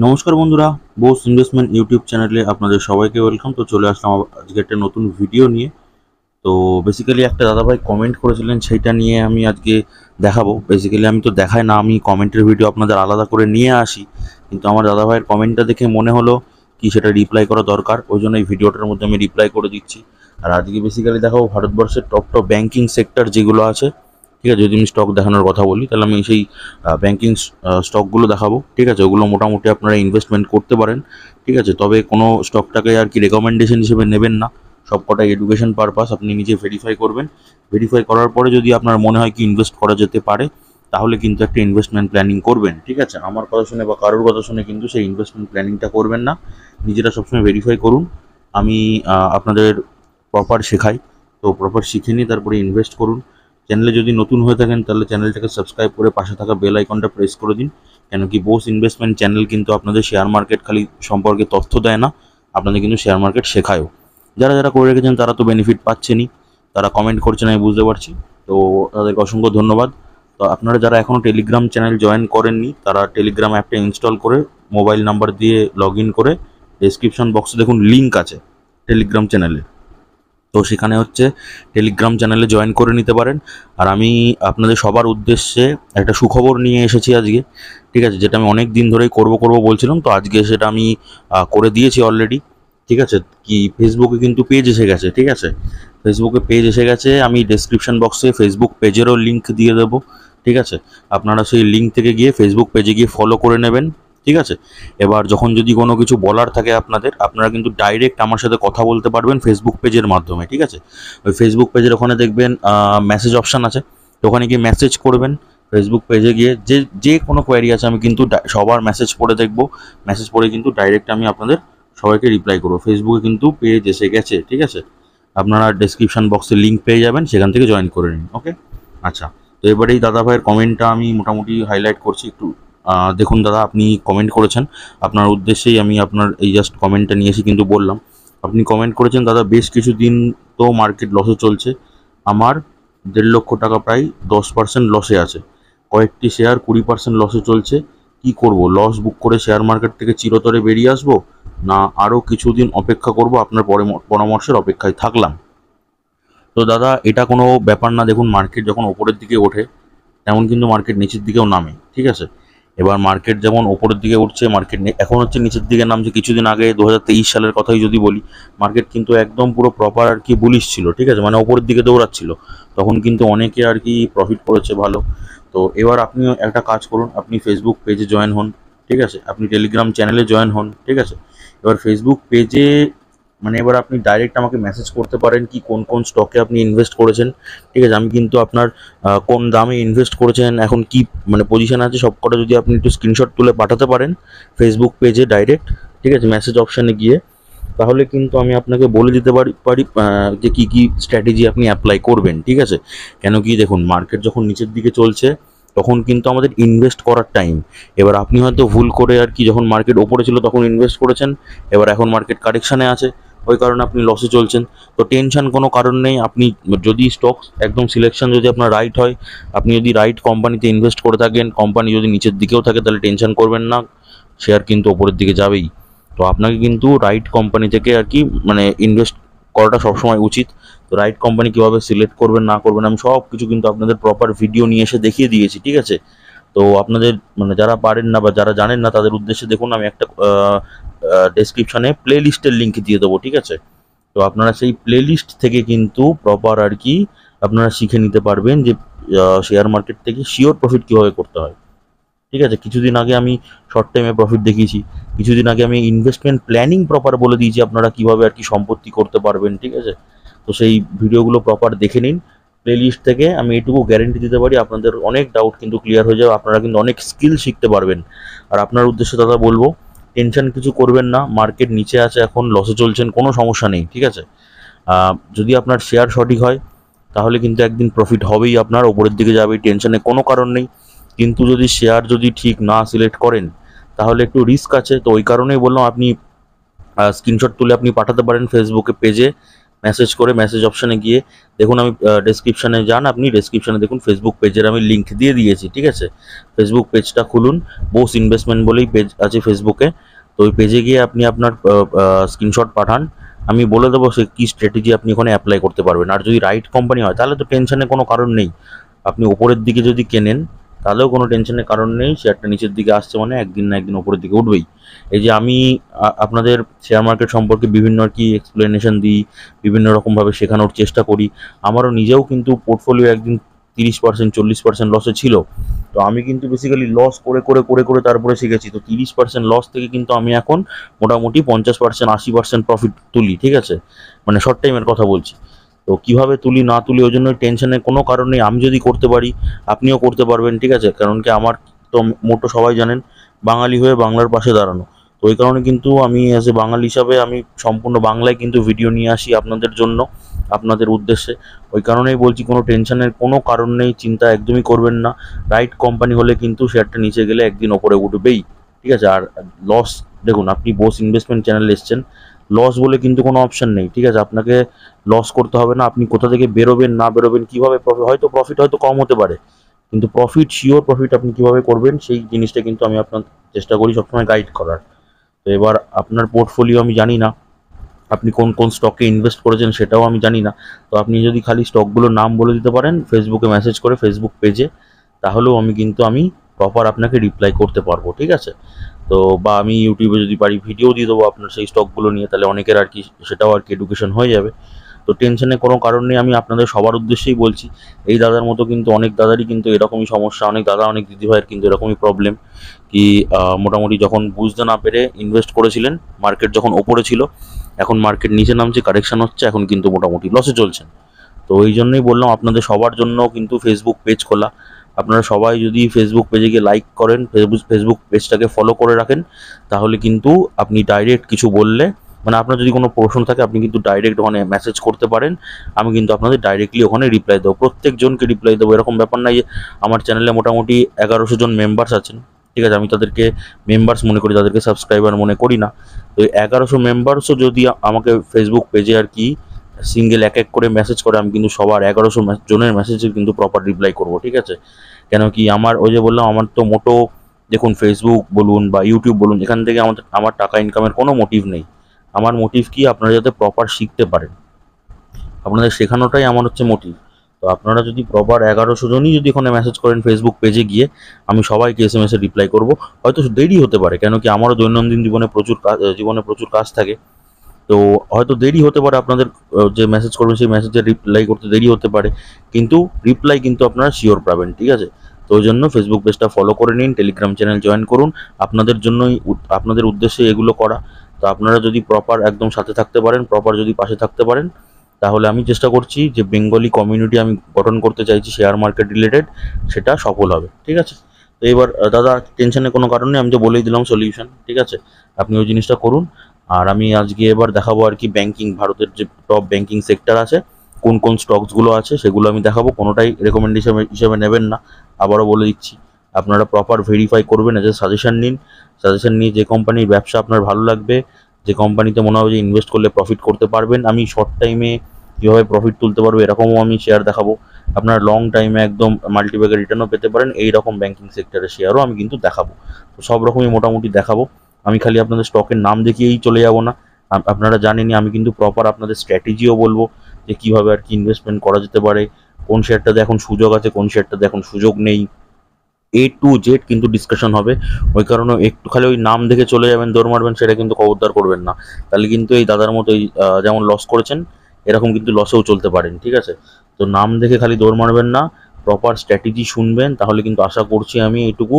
নমস্কার বন্ধুরা, Bose investment YouTube চ্যানেলে আপনাদের সবাইকে ওয়েলকাম। তো চলে আসলাম আজকে একটা নতুন ভিডিও নিয়ে। তো বেসিক্যালি একটা দাদাভাই কমেন্ট করেছিলেন, সেইটা নিয়ে আমি আজকে দেখাবো। বেসিক্যালি আমি তো দেখাই না, আমি কমেন্টের ভিডিও আপনাদের আলাদা করে নিয়ে আসি, কিন্তু আমার দাদাভাইয়ের কমেন্টটা দেখে মনে হলো কি সেটা রিপ্লাই করা দরকার, ওই জন্য এই ভিডিওটার মধ্যে আমি রিপ্লাই করে দিচ্ছি। আর আজকে বেসিক্যালি দেখাবো ভারতবর্ষের টপ টপ ব্যাংকিং সেক্টর যেগুলো আছে, ঠিক আছে। যদি আমি স্টক দেখানোর কথা বলি তাহলে আমি সেই ব্যাংকিং স্টকগুলো দেখাবো, ঠিক আছে। ওগুলো মোটামুটি আপনারা ইনভেস্টমেন্ট করতে পারেন, ঠিক আছে। তবে কোনো স্টকটাকে আর কি রেকমেন্ডেশন হিসেবে নেবেন না, সবকটাই এডুকেশন পারপাস। আপনি নিজে ভেরিফাই করবেন, ভেরিফাই করার পরে যদি আপনার মনে হয় কি ইনভেস্ট করা যেতে পারে, তাহলে কিন্তু একটা ইনভেস্টমেন্ট প্ল্যানিং করবেন, ঠিক আছে। আমার কথা শুনে বা কারোর কথা শুনে কিন্তু সেই ইনভেস্টমেন্ট প্ল্যানিংটা করবেন না, নিজেরা সবসময় ভেরিফাই করুন। আমি আপনাদের প্রপার শেখাই, তো প্রপার শিখে নিয়ে তারপরে ইনভেস্ট করুন। চ্যানেলে যদি নতুন হয়ে থাকেন তাহলে চ্যানেলটাকে সাবস্ক্রাইব করে পাশে থাকা বেল আইকনটা প্রেস করে দিন, কেন কি বোস ইনভেস্টমেন্ট চ্যানেল কিন্তু আপনাদের শেয়ার মার্কেট খালি সম্পর্কে তথ্য দেয় না, আপনাদের কিন্তু শেয়ার মার্কেট শেখায়ও। যারা যারা করে রেখেছেন তারা তো বেনিফিট পাচ্ছেনই, তারা কমেন্ট করছেন আমি বুঝতে পারছি, তো তাদেরকে অসংখ্য ধন্যবাদ। তো আপনারা যারা এখনও টেলিগ্রাম চ্যানেল জয়েন করেননি তারা টেলিগ্রাম অ্যাপটা ইনস্টল করে মোবাইল নাম্বার দিয়ে লগ ইন করে ডেসক্রিপশন বক্সে দেখুন লিঙ্ক আছে টেলিগ্রাম চ্যানেলে, তো সেখানে হচ্ছে টেলিগ্রাম চ্যানেলে জয়েন করে নিতে পারেন। আর আমি আপনাদের সবার উদ্দেশ্যে একটা সুখবর নিয়ে এসেছি আজকে, ঠিক আছে, যেটা আমি অনেক দিন ধরেই করব বলছিলাম, তো আজকে সেটা আমি করে দিয়েছি অলরেডি, ঠিক আছে। কি ফেসবুকে কিন্তু পেজ এসে গেছে, ঠিক আছে, ফেসবুকে পেজ এসে গেছে। আমি ডেসক্রিপশন বক্সে ফেসবুক পেজেরও লিঙ্ক দিয়ে দেবো, ঠিক আছে। আপনারা সেই লিঙ্ক থেকে গিয়ে ফেসবুক পেজে গিয়ে ফলো করে নেবেন, ঠিক আছে। এবার যখন যদি কোনো কিছু বলার থাকে আপনাদের, আপনারা কিন্তু ডাইরেক্ট আমার সাথে কথা বলতে পারবেন ফেসবুক পেজের মাধ্যমে, ঠিক আছে। ওই ফেসবুক পেজের ওখানে দেখবেন মেসেজ অপশান আছে, তো ওখানে গিয়ে মেসেজ করবেন। ফেসবুক পেজে গিয়ে যে যে কোনো কোয়ারি আছে আমি কিন্তু সবার মেসেজ পড়ে দেখবো, মেসেজ পড়ে কিন্তু ডাইরেক্ট আমি আপনাদের সবাইকে রিপ্লাই করবো। ফেসবুকে কিন্তু পেজ এসে গেছে, ঠিক আছে। আপনারা ডেসক্রিপশন বক্সে লিঙ্ক পেয়ে যাবেন, সেখান থেকে জয়েন করে নিন, ওকে। আচ্ছা, তো এবারে এই দাদা ভাইয়ের কমেন্টটা আমি মোটামুটি হাইলাইট করছি একটু। দেখুন দাদা, আপনি কমেন্ট করেছেন, আপনার উদ্দেশ্যেই আমি আপনার এই জাস্ট কমেন্টটা নিয়েছি, কিন্তু বললাম আপনি কমেন্ট করেছেন, দাদা বেশ কিছুদিন তো মার্কেট লসে চলছে, আমার 1.5 লক্ষ টাকা প্রায় 10% লসে আছে, কয়েকটি শেয়ার 20% লসে চলছে, কি করব? লস বুক করে শেয়ার মার্কেট থেকে চিরতরে বেরিয়ে আসবো, না আরও কিছুদিন অপেক্ষা করব? আপনার পরামর্শের অপেক্ষায় থাকলাম। তো দাদা এটা কোনো ব্যাপার না, দেখুন মার্কেট যখন ওপরের দিকে ওঠে তেমন কিন্তু মার্কেট নিচের দিকেও নামে, ঠিক আছে। এবার মার্কেট যেমন ওপরের দিকে উঠছে, মার্কেট এখন হচ্ছে নিচের দিকে নামছে। কিছুদিন আগে 2023 সালের কথাই যদি বলি, মার্কেট কিন্তু একদম পুরো প্রপার আর কি বুলিশ ছিল, ঠিক আছে, মানে ওপরের দিকে দৌড়াচ্ছিল, তখন কিন্তু অনেকে আর কি প্রফিট করেছে ভালো। তো এবার আপনি একটা কাজ করুন, আপনি ফেসবুক পেজে জয়েন হন, ঠিক আছে, আপনি টেলিগ্রাম চ্যানেলে জয়েন হন, ঠিক আছে। এবার ফেসবুক পেজে মানে এবার আপনি ডাইরেক্ট আমাকে মেসেজ করতে পারেন কি কোন কোন স্টকে আপনি ইনভেস্ট করেছেন, ঠিক আছে। আমি কিন্তু আপনার কোন দামে ইনভেস্ট করেছেন, এখন কি মানে পজিশন আছে, সবকটা যদি আপনি একটু স্ক্রিনশট তুলে পাঠাতে পারেন ফেসবুক পেজে ডাইরেক্ট, ঠিক আছে, মেসেজ অপশানে গিয়ে, তাহলে কিন্তু আমি আপনাকে বলে দিতে পারি যে কী কী স্ট্র্যাটেজি আপনি অ্যাপ্লাই করবেন, ঠিক আছে। কেন কি দেখুন মার্কেট যখন নিচের দিকে চলছে তখন কিন্তু আমাদের ইনভেস্ট করার টাইম। এবার আপনি হয়তো ভুল করে আর কি যখন মার্কেট ওপরে ছিল তখন ইনভেস্ট করেছেন, এবার এখন মার্কেট কারেকশানে আছে, ওই কারণে আপনি লসে চলছেন। তো টেনশন কোনো কারণ নেই, আপনি যদি স্টক একদম সিলেকশন যদি আপনার রাইট হয়, আপনি যদি রাইট কোম্পানিতে ইনভেস্ট করে থাকেন, কোম্পানি যদি নিচের দিকেও থাকে তাহলে টেনশন করবেন না, শেয়ার কিন্তু ওপরের দিকে যাবেই। তো আপনাকে কিন্তু রাইট কোম্পানি থেকে আর কি মানে ইনভেস্ট করাটা সবসময় উচিত। তো রাইট কোম্পানি কীভাবে সিলেক্ট করবেন না করবেন আমি সব কিছু কিন্তু আপনাদের প্রপার ভিডিও নিয়ে এসে দেখিয়ে দিয়েছি, ঠিক আছে। তো আপনাদের মানে যারা পারেন না বা যারা জানেন না তাদের উদ্দেশ্যে দেখুন আমি একটা ডেসক্রিপশানে প্লে লিস্টের লিঙ্ক দিয়ে দেবো, ঠিক আছে। তো আপনারা সেই প্লে লিস্ট থেকে কিন্তু প্রপার আর কি আপনারা শিখে নিতে পারবেন যে শেয়ার মার্কেট থেকে শিওর প্রফিট কীভাবে করতে হয়, ঠিক আছে। কিছুদিন আগে আমি শর্ট টাইমে প্রফিট দেখিয়েছি, কিছুদিন আগে আমি ইনভেস্টমেন্ট প্ল্যানিং প্রপার বলে দিয়েছি আপনারা কীভাবে আর কি সম্পত্তি করতে পারবেন, ঠিক আছে। তো সেই ভিডিওগুলো প্রপার দেখে নিন প্লে লিস্ট থেকে, আমি এটুকু গ্যারেন্টি দিতে পারি আপনাদের অনেক ডাউট কিন্তু ক্লিয়ার হয়ে যাবে, আপনারা কিন্তু অনেক স্কিল শিখতে পারবেন। আর আপনার উদ্দেশ্যে দাদা বলবো টেনশন কিছু করবেন না, মার্কেট নিচে আছে এখন লসে চলছেন, কোনো সমস্যা নেই, ঠিক আছে। যদি আপনার শেয়ার সঠিক হয় তাহলে কিন্তু একদিন প্রফিট হবেই, আপনার ওপরের দিকে যাবে, টেনশনের কোনো কারণ নেই। কিন্তু যদি শেয়ার যদি ঠিক না সিলেক্ট করেন তাহলে একটু রিস্ক আছে, তো ওই কারণেই বললাম আপনি স্ক্রিনশট তুলে আপনি পাঠাতে পারেন ফেসবুকে পেজে, মেসেজ করে মেসেজ অপশানে গিয়ে দেখুন, আমি ডেসক্রিপশানে যান, আপনি ডেসক্রিপশানে দেখুন ফেসবুক পেজের আমি লিঙ্ক দিয়ে দিয়েছি, ঠিক আছে। ফেসবুক পেজটা খুলুন, বোস ইনভেস্টমেন্ট বলেই পেজ আছে ফেসবুকে। তো ওই পেজে গিয়ে আপনি আপনার স্ক্রিনশট পাঠান, আমি বলে দেবো সে কী স্ট্র্যাটেজি আপনি ওখানে অ্যাপ্লাই করতে পারবেন। আর যদি রাইট কোম্পানি হয় তাহলে তো টেনশনের কোনো কারণ নেই। আপনি ওপরের দিকে যদি কেনেন তাহলেও কোনো টেনশনের কারণ নেই, শেয়ারটা নিচের দিকে আসছে মানে একদিন না একদিন ওপরের দিকে উঠবেই। এই যে আমি আপনাদের শেয়ার মার্কেট সম্পর্কে বিভিন্ন আর কি এক্সপ্লেনেশন দিই, বিভিন্ন রকমভাবে শেখানোর চেষ্টা করি। আমারও নিজেও কিন্তু পোর্টফোলিও একদিন 30% 40% লসে ছিল। তো আমি কিন্তু বেসিক্যালি লস করে করে করে করে তারপরে শিখেছি। তো 30% লস থেকে কিন্তু আমি এখন মোটামুটি 50% 80% প্রফিট তুলি, ঠিক আছে, মানে শর্ট টাইমের কথা বলছি। তো কীভাবে তুলি না তুলি ওই জন্য টেনশনের কোনো কারণ নেই। আমি যদি করতে পারি আপনিও করতে পারবেন, ঠিক আছে। কারণ কি আমার তো মোটো সবাই জানেন বাঙালি হয়ে বাংলার পাশে দাঁড়ানো। তো ওই কারণে কিন্তু আমি অ্যাজ এ বাঙালি হিসাবে আমি সম্পূর্ণ বাংলায় কিন্তু ভিডিও নিয়ে আসি আপনাদের জন্য, আপনাদের উদ্দেশ্যে। ওই কারণেই বলছি কোনো টেনশনের কোনো কারণ নেই, চিন্তা একদমই করবেন না। রাইট কোম্পানি হলে কিন্তু শেয়ারটা নিচে গেলে একদিন ওপরে উঠবেই, ঠিক আছে। আর লস, দেখুন আপনি বোস ইনভেস্টমেন্ট চ্যানেলে এসছেন, লস বলে কিন্তু কোনো অপশান নেই, ঠিক আছে। আপনাকে লস করতে হবে না। আপনি কোথা থেকে বেরোবেন না বেরোবেন, কীভাবে প্রফিট হয়তো কম হতে পারে, কিন্তু প্রফিট শিওর প্রফিট আপনি কীভাবে করবেন সেই জিনিসটা কিন্তু আমি আপনার চেষ্টা করি সবসময় গাইড করার। তো এবার আপনার পোর্টফোলিও আমি জানি না, আপনি কোন কোন স্টকে ইনভেস্ট করেছেন সেটাও আমি জানি না। তো আপনি যদি খালি স্টকগুলোর নাম বলে দিতে পারেন ফেসবুকে মেসেজ করে ফেসবুক পেজে, তাহলেও আমি প্রপার আপনাকে রিপ্লাই করতে পারবো, ঠিক আছে। তো বা আমি ইউটিউবে যদি পারি ভিডিও দিয়ে দেবো আপনার সেই স্টকগুলো নিয়ে, তাহলে অনেকের আর কি সেটাও আর কি এডুকেশন হয়ে যাবে। তো টেনশনের কোনো কারণ নেই, আমি আপনাদের সবার উদ্দেশ্যেই বলছি। এই দাদার মতো কিন্তু অনেক দাদারই কিন্তু এরকমই সমস্যা, অনেক দাদা অনেক দিদিভাইয়ের কিন্তু এরকমই প্রবলেম কি মোটামুটি যখন বুঝতে না পেরে ইনভেস্ট করেছিলেন, মার্কেট যখন ওপরে ছিল, এখন মার্কেট নিচে নামছে, কারেকশন হচ্ছে, এখন কিন্তু মোটামুটি লসে চলছেন। তো ওই জন্যই বললাম আপনাদের সবার জন্য কিন্তু ফেসবুক পেজ খোলা। আপনারা সবাই যদি ফেসবুক পেজে গিয়ে লাইক করেন, ফেসবুক পেজটাকে ফলো করে রাখেন, তাহলে কিন্তু আপনি ডাইরেক্ট কিছু বললে, মানে আপনার যদি কোনো প্রশ্ন থাকে আপনি কিন্তু ডাইরেক্ট ওখানে মেসেজ করতে পারেন। আমি কিন্তু আপনাদের ডাইরেক্টলি ওখানে রিপ্লাই দেবো, প্রত্যেকজনকে রিপ্লাই দেবো। এরকম ব্যাপার নাই যে আমার চ্যানেলে মোটামুটি 1100 জন মেম্বার্স আছেন, ঠিক আছে, আমি তাদেরকে মেম্বার্স মনে করি, তাদেরকে সাবস্ক্রাইবার মনে করি না। তো 1100 মেম্বার্সও যদি আমাকে ফেসবুক পেজে আর কি সিঙ্গেল এক এক করে মেসেজ করে, আমি কিন্তু সবার 1100 জনের মেসেজে কিন্তু প্রপার রিপ্লাই করবো, ঠিক আছে। কেন কি আমার ওই যে বললাম, আমার তো মোটো দেখুন ফেসবুক বলুন বা ইউটিউব বলুন, এখান থেকে আমার টাকা ইনকামের কোনো মোটিভ নেই। আমার মোটিভ কি, আপনারা যাতে প্রপার শিখতে পারেন, আপনাদের শেখানোটাই আমার হচ্ছে মোটিভ। তো আপনারা যদি প্রপার 1100 জনই যদি ওখানে মেসেজ করেন ফেসবুক পেজে গিয়ে, আমি সবাইকে SMS এ রিপ্লাই করবো। হয়তো দেরি হতে পারে, কেন কি আমারও দৈনন্দিন জীবনে প্রচুর কাজ থাকে। তো হয়তো দেরি হতে পারে, আপনাদের যে মেসেজ করবেন সেই মেসেজের রিপ্লাই করতে দেরি হতে পারে, কিন্তু রিপ্লাই কিন্তু আপনারা শিওর পাবেন, ঠিক আছে। তো ওই জন্য ফেসবুক পেজটা ফলো করে নিন, টেলিগ্রাম চ্যানেল জয়েন করুন, আপনাদের জন্যই, আপনাদের উদ্দেশ্যে এগুলো করা। তো আপনারা যদি প্রপার একদম সাথে থাকতে পারেন, প্রপার যদি পাশে থাকতে পারেন, তাহলে আমি চেষ্টা করছি যে বেঙ্গলি কমিউনিটি আমি গঠন করতে চাইছি শেয়ার মার্কেট রিলেটেড, সেটা সফল হবে, ঠিক আছে। তো এবার দাদা টেনশনের কোনো কারণ নেই, আমি তো বলেই দিলাম সলিউশন, ঠিক আছে। আপনি ওই জিনিসটা করুন। আর আমি আজকে এবার দেখাবো আর কি ব্যাংকিং, ভারতের যে টপ ব্যাংকিং সেক্টর আছে, কোন কোন স্টকসগুলো আছে সেগুলো আমি দেখাবো। কোনোটাই রেকমেন্ডেশন হিসেবে নেবেন না, আবারও বলে দিচ্ছি। আপনারা প্রপার ভেরিফাই করবেন, এজ এ সাজেশন নিন। সাজেশন নিয়ে যে কোম্পানির ব্যবসা আপনার ভালো লাগবে, যে কোম্পানিতে মনে হবে যে ইনভেস্ট করলে প্রফিট করতে পারবেন, আমি শর্ট টাইমে কীভাবে প্রফিট তুলতে পারবো এরকমও আমি শেয়ার দেখাবো। আপনারা লং টাইমে একদম মাল্টিব্যাগের রিটার্নও পেতে পারেন, এই রকম ব্যাংকিং সেক্টরের শেয়ারও আমি কিন্তু দেখাবো। তো সব রকমই মোটামুটি দেখাবো। আমি খালি আপনাদের স্টকের নাম দেখিয়েই চলে যাব না, আপনারা জানেনই আমি কিন্তু প্রপার আপনাদের স্ট্র্যাটেজিও বলবো যে কীভাবে আর কি ইনভেস্টমেন্ট করা যেতে পারে, কোন শেয়ারটাতে এখন সুযোগ আছে, কোন শেয়ারটাতে এখন সুযোগ নেই, A to Z কিন্তু ডিসকাশন হবে। ওই কারণে একটু খালি ওই নাম দেখে চলে যাবেন, দৌড় মারবেন, সেটা কিন্তু খবরদার করবেন না। তাহলে কিন্তু এই দাদার মতো যেমন লস করেছেন, এরকম কিন্তু লসেও চলতে পারেন, ঠিক আছে। তো নাম দেখে খালি দৌড় মারবেন না, প্রপার স্ট্র্যাটেজি শুনবেন, তাহলে কিন্তু আশা করছি আমি এইটুকু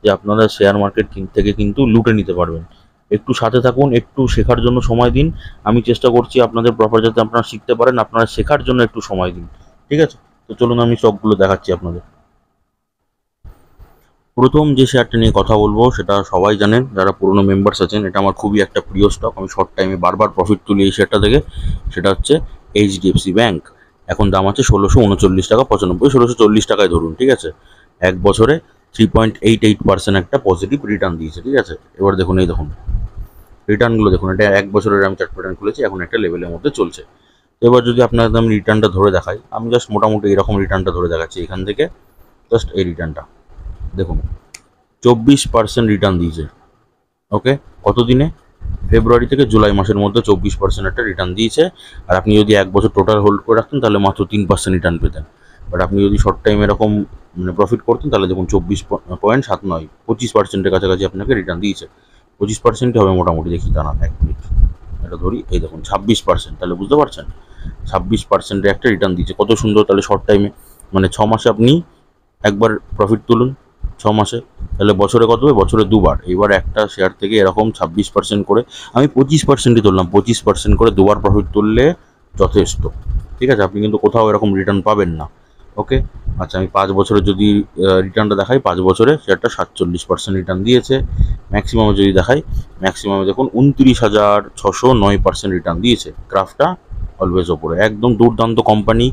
যে আপনারা শেয়ার মার্কেট থেকে কিন্তু লুটে নিতে পারবেন। একটু সাথে থাকুন, একটু শেখার জন্য সময় দিন। আমি চেষ্টা করছি আপনাদের প্রপার যাতে আপনারা শিখতে পারেন, আপনারা শেখার জন্য একটু সময় দিন, ঠিক আছে। তো চলুন আমি স্টকগুলো দেখাচ্ছি আপনাদের। প্রথম যে শেয়ারটা নিয়ে কথা বলবো সেটা সবাই জানেন, যারা পুরনো মেম্বার্স আছেন, এটা আমার খুবই একটা প্রিয় স্টক, আমি শর্ট টাইমে বারবার প্রফিট তুলি এই শেয়ারটা থেকে। সেটা হচ্ছে HDFC ব্যাংক। এখন দাম আছে 1639 টাকা 95, 1640 টাকায় ধরুন, ঠিক আছে। এক বছরে 3.88% একটা পজিটিভ রিটার্ন দিয়েছে, ঠিক আছে। এবার দেখুন, এই দেখুন রিটার্নগুলো দেখুন, এটা এক বছরের আমি চার্ট প্যাটার্ন খুলেছি, এখন একটা লেভেলের মধ্যে চলছে। এবার যদি আপনাদের আমি রিটার্নটা ধরে দেখাই, আমি জাস্ট মোটামুটি এরকম রিটার্নটা ধরে দেখাচ্ছি। এখান থেকে জাস্ট এই রিটার্নটা দেখুন, 24% রিটার্ন দিয়েছে। ওকে, কত দিনে? ফেব্রুয়ারি থেকে জুলাই মাসের মধ্যে 24% একটা রিটার্ন দিয়েছে। আর আপনি যদি 1 বছর টোটাল হোল্ড করে রাখতেন তাহলে মাত্র 3% রিটার্ন পেতেন। বাট আপনি যদি শর্ট টাইম এরকম মানে প্রফিট করতেন তাহলে দেখুন 24.79, 25%-এর কাছাকাছি আপনাকে রিটার্ন দিয়েছে। 25%ই হবে মোটামুটি। দেখি দাঁড়ান 1 মিনিট, এটা ধরি। এই দেখুন 26%, তাহলে বুঝতে পারছেন 26%-এর একটা রিটার্ন দিয়েছে। কত সুন্দর! তাহলে শর্ট টাইমে মানে 6 মাসে আপনি একবার প্রফিট তুলুন, 6 মাসে, তাহলে বছরে কত হবে? বছরে দুবার। এবার একটা শেয়ার থেকে এরকম 26% করে, আমি 25%ই তুললাম, 25% করে দুবার প্রফিট তুললে যথেষ্ট। ঠিক আছে, আপনি কিন্তু কোথাও এরকম রিটার্ন পাবেন না। ওকে, আচ্ছা আমি 5 বছরে যদি রিটার্নটা দেখাই, 5 বছরে শেয়ারটা 47% রিটার্ন দিয়েছে। ম্যাক্সিমামে যদি দেখাই, ম্যাক্সিমামে দেখুন 29,609% রিটার্ন দিয়েছে। গ্রাফটা অলওয়েজ ওপরে, একদম দুর্দান্ত কোম্পানি।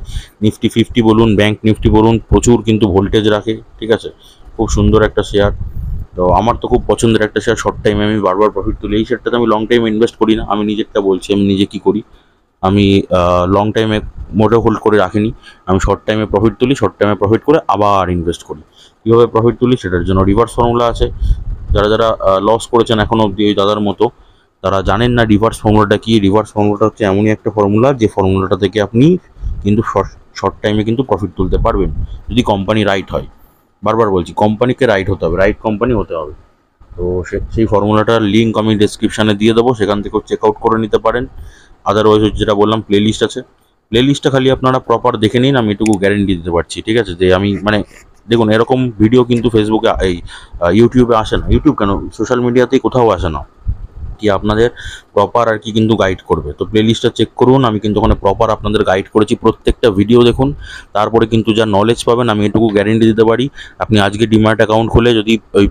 নিফটি 50 বলুন, ব্যাংক নিফটি বলুন, প্রচুর কিন্তু ভোল্টেজ রাখে। ঠিক আছে, খুব সুন্দর একটা শেয়ার। তো আমার তো খুব পছন্দের একটা শেয়ার। শর্ট টাইমে আমি বারবার প্রফিট তুলি। এই শেয়ারটাতে আমি লং টাইমে ইনভেস্ট করি না, আমি নিজেরটা বলছি আমি নিজে কী করি। আমি লং টাইমে মোটেও হোল্ড করে রাখিনি, আমি শর্ট টাইমে প্রফিট তুলি, শর্ট টাইমে প্রফিট করে আবার ইনভেস্ট করি। কীভাবে প্রফিট তুলি সেটার জন্য রিভার্স ফর্মুলা আছে। যারা যারা লস করেছেন এখনও অবধি ওই দাদার মতো, তারা জানেন না রিভার্স ফর্মুলাটা কি। রিভার্স ফর্মুলাটা হচ্ছে এমনই একটা ফর্মুলা, যে ফর্মুলাটা থেকে আপনি কিন্তু শর্ট টাইমে কিন্তু প্রফিট তুলতে পারবেন, যদি কোম্পানি রাইট হয়। বারবার বলছি, কোম্পানিকে রাইট হতে হবে, রাইট কোম্পানি হতে হবে। তো সেই ফর্মুলাটার লিঙ্ক আমি ডেসক্রিপশানে দিয়ে দেবো, সেখান থেকেও চেক আউট করে নিতে পারেন। আদারওয়াইজ যেটা বললাম, প্লে লিস্ট আছে, প্লে লিস্টটা খালি আপনারা প্রপার দেখে নিন, আমি এটুকু গ্যারেন্টি দিতে পারছি। ঠিক আছে, যে আমি মানে দেখুন এরকম ভিডিও কিন্তু ফেসবুকে এই ইউটিউবে আসে না, ইউটিউব কেন, সোশ্যাল মিডিয়াতেই কোথাও আসে না, কি আপনাদের প্রপার আর কি কিন্তু গাইড করবে। তো প্লে লিস্টটা চেক করুন, আমি কিন্তু ওখানে প্রপার আপনাদের গাইড করেছি। প্রত্যেকটা ভিডিও দেখুন, তারপরে কিন্তু যা নলেজ পাবেন আমি এটুকু গ্যারেন্টি দিতে পারি। আপনি আজকে ডিম্যাট অ্যাকাউন্ট খুলে যদি ওই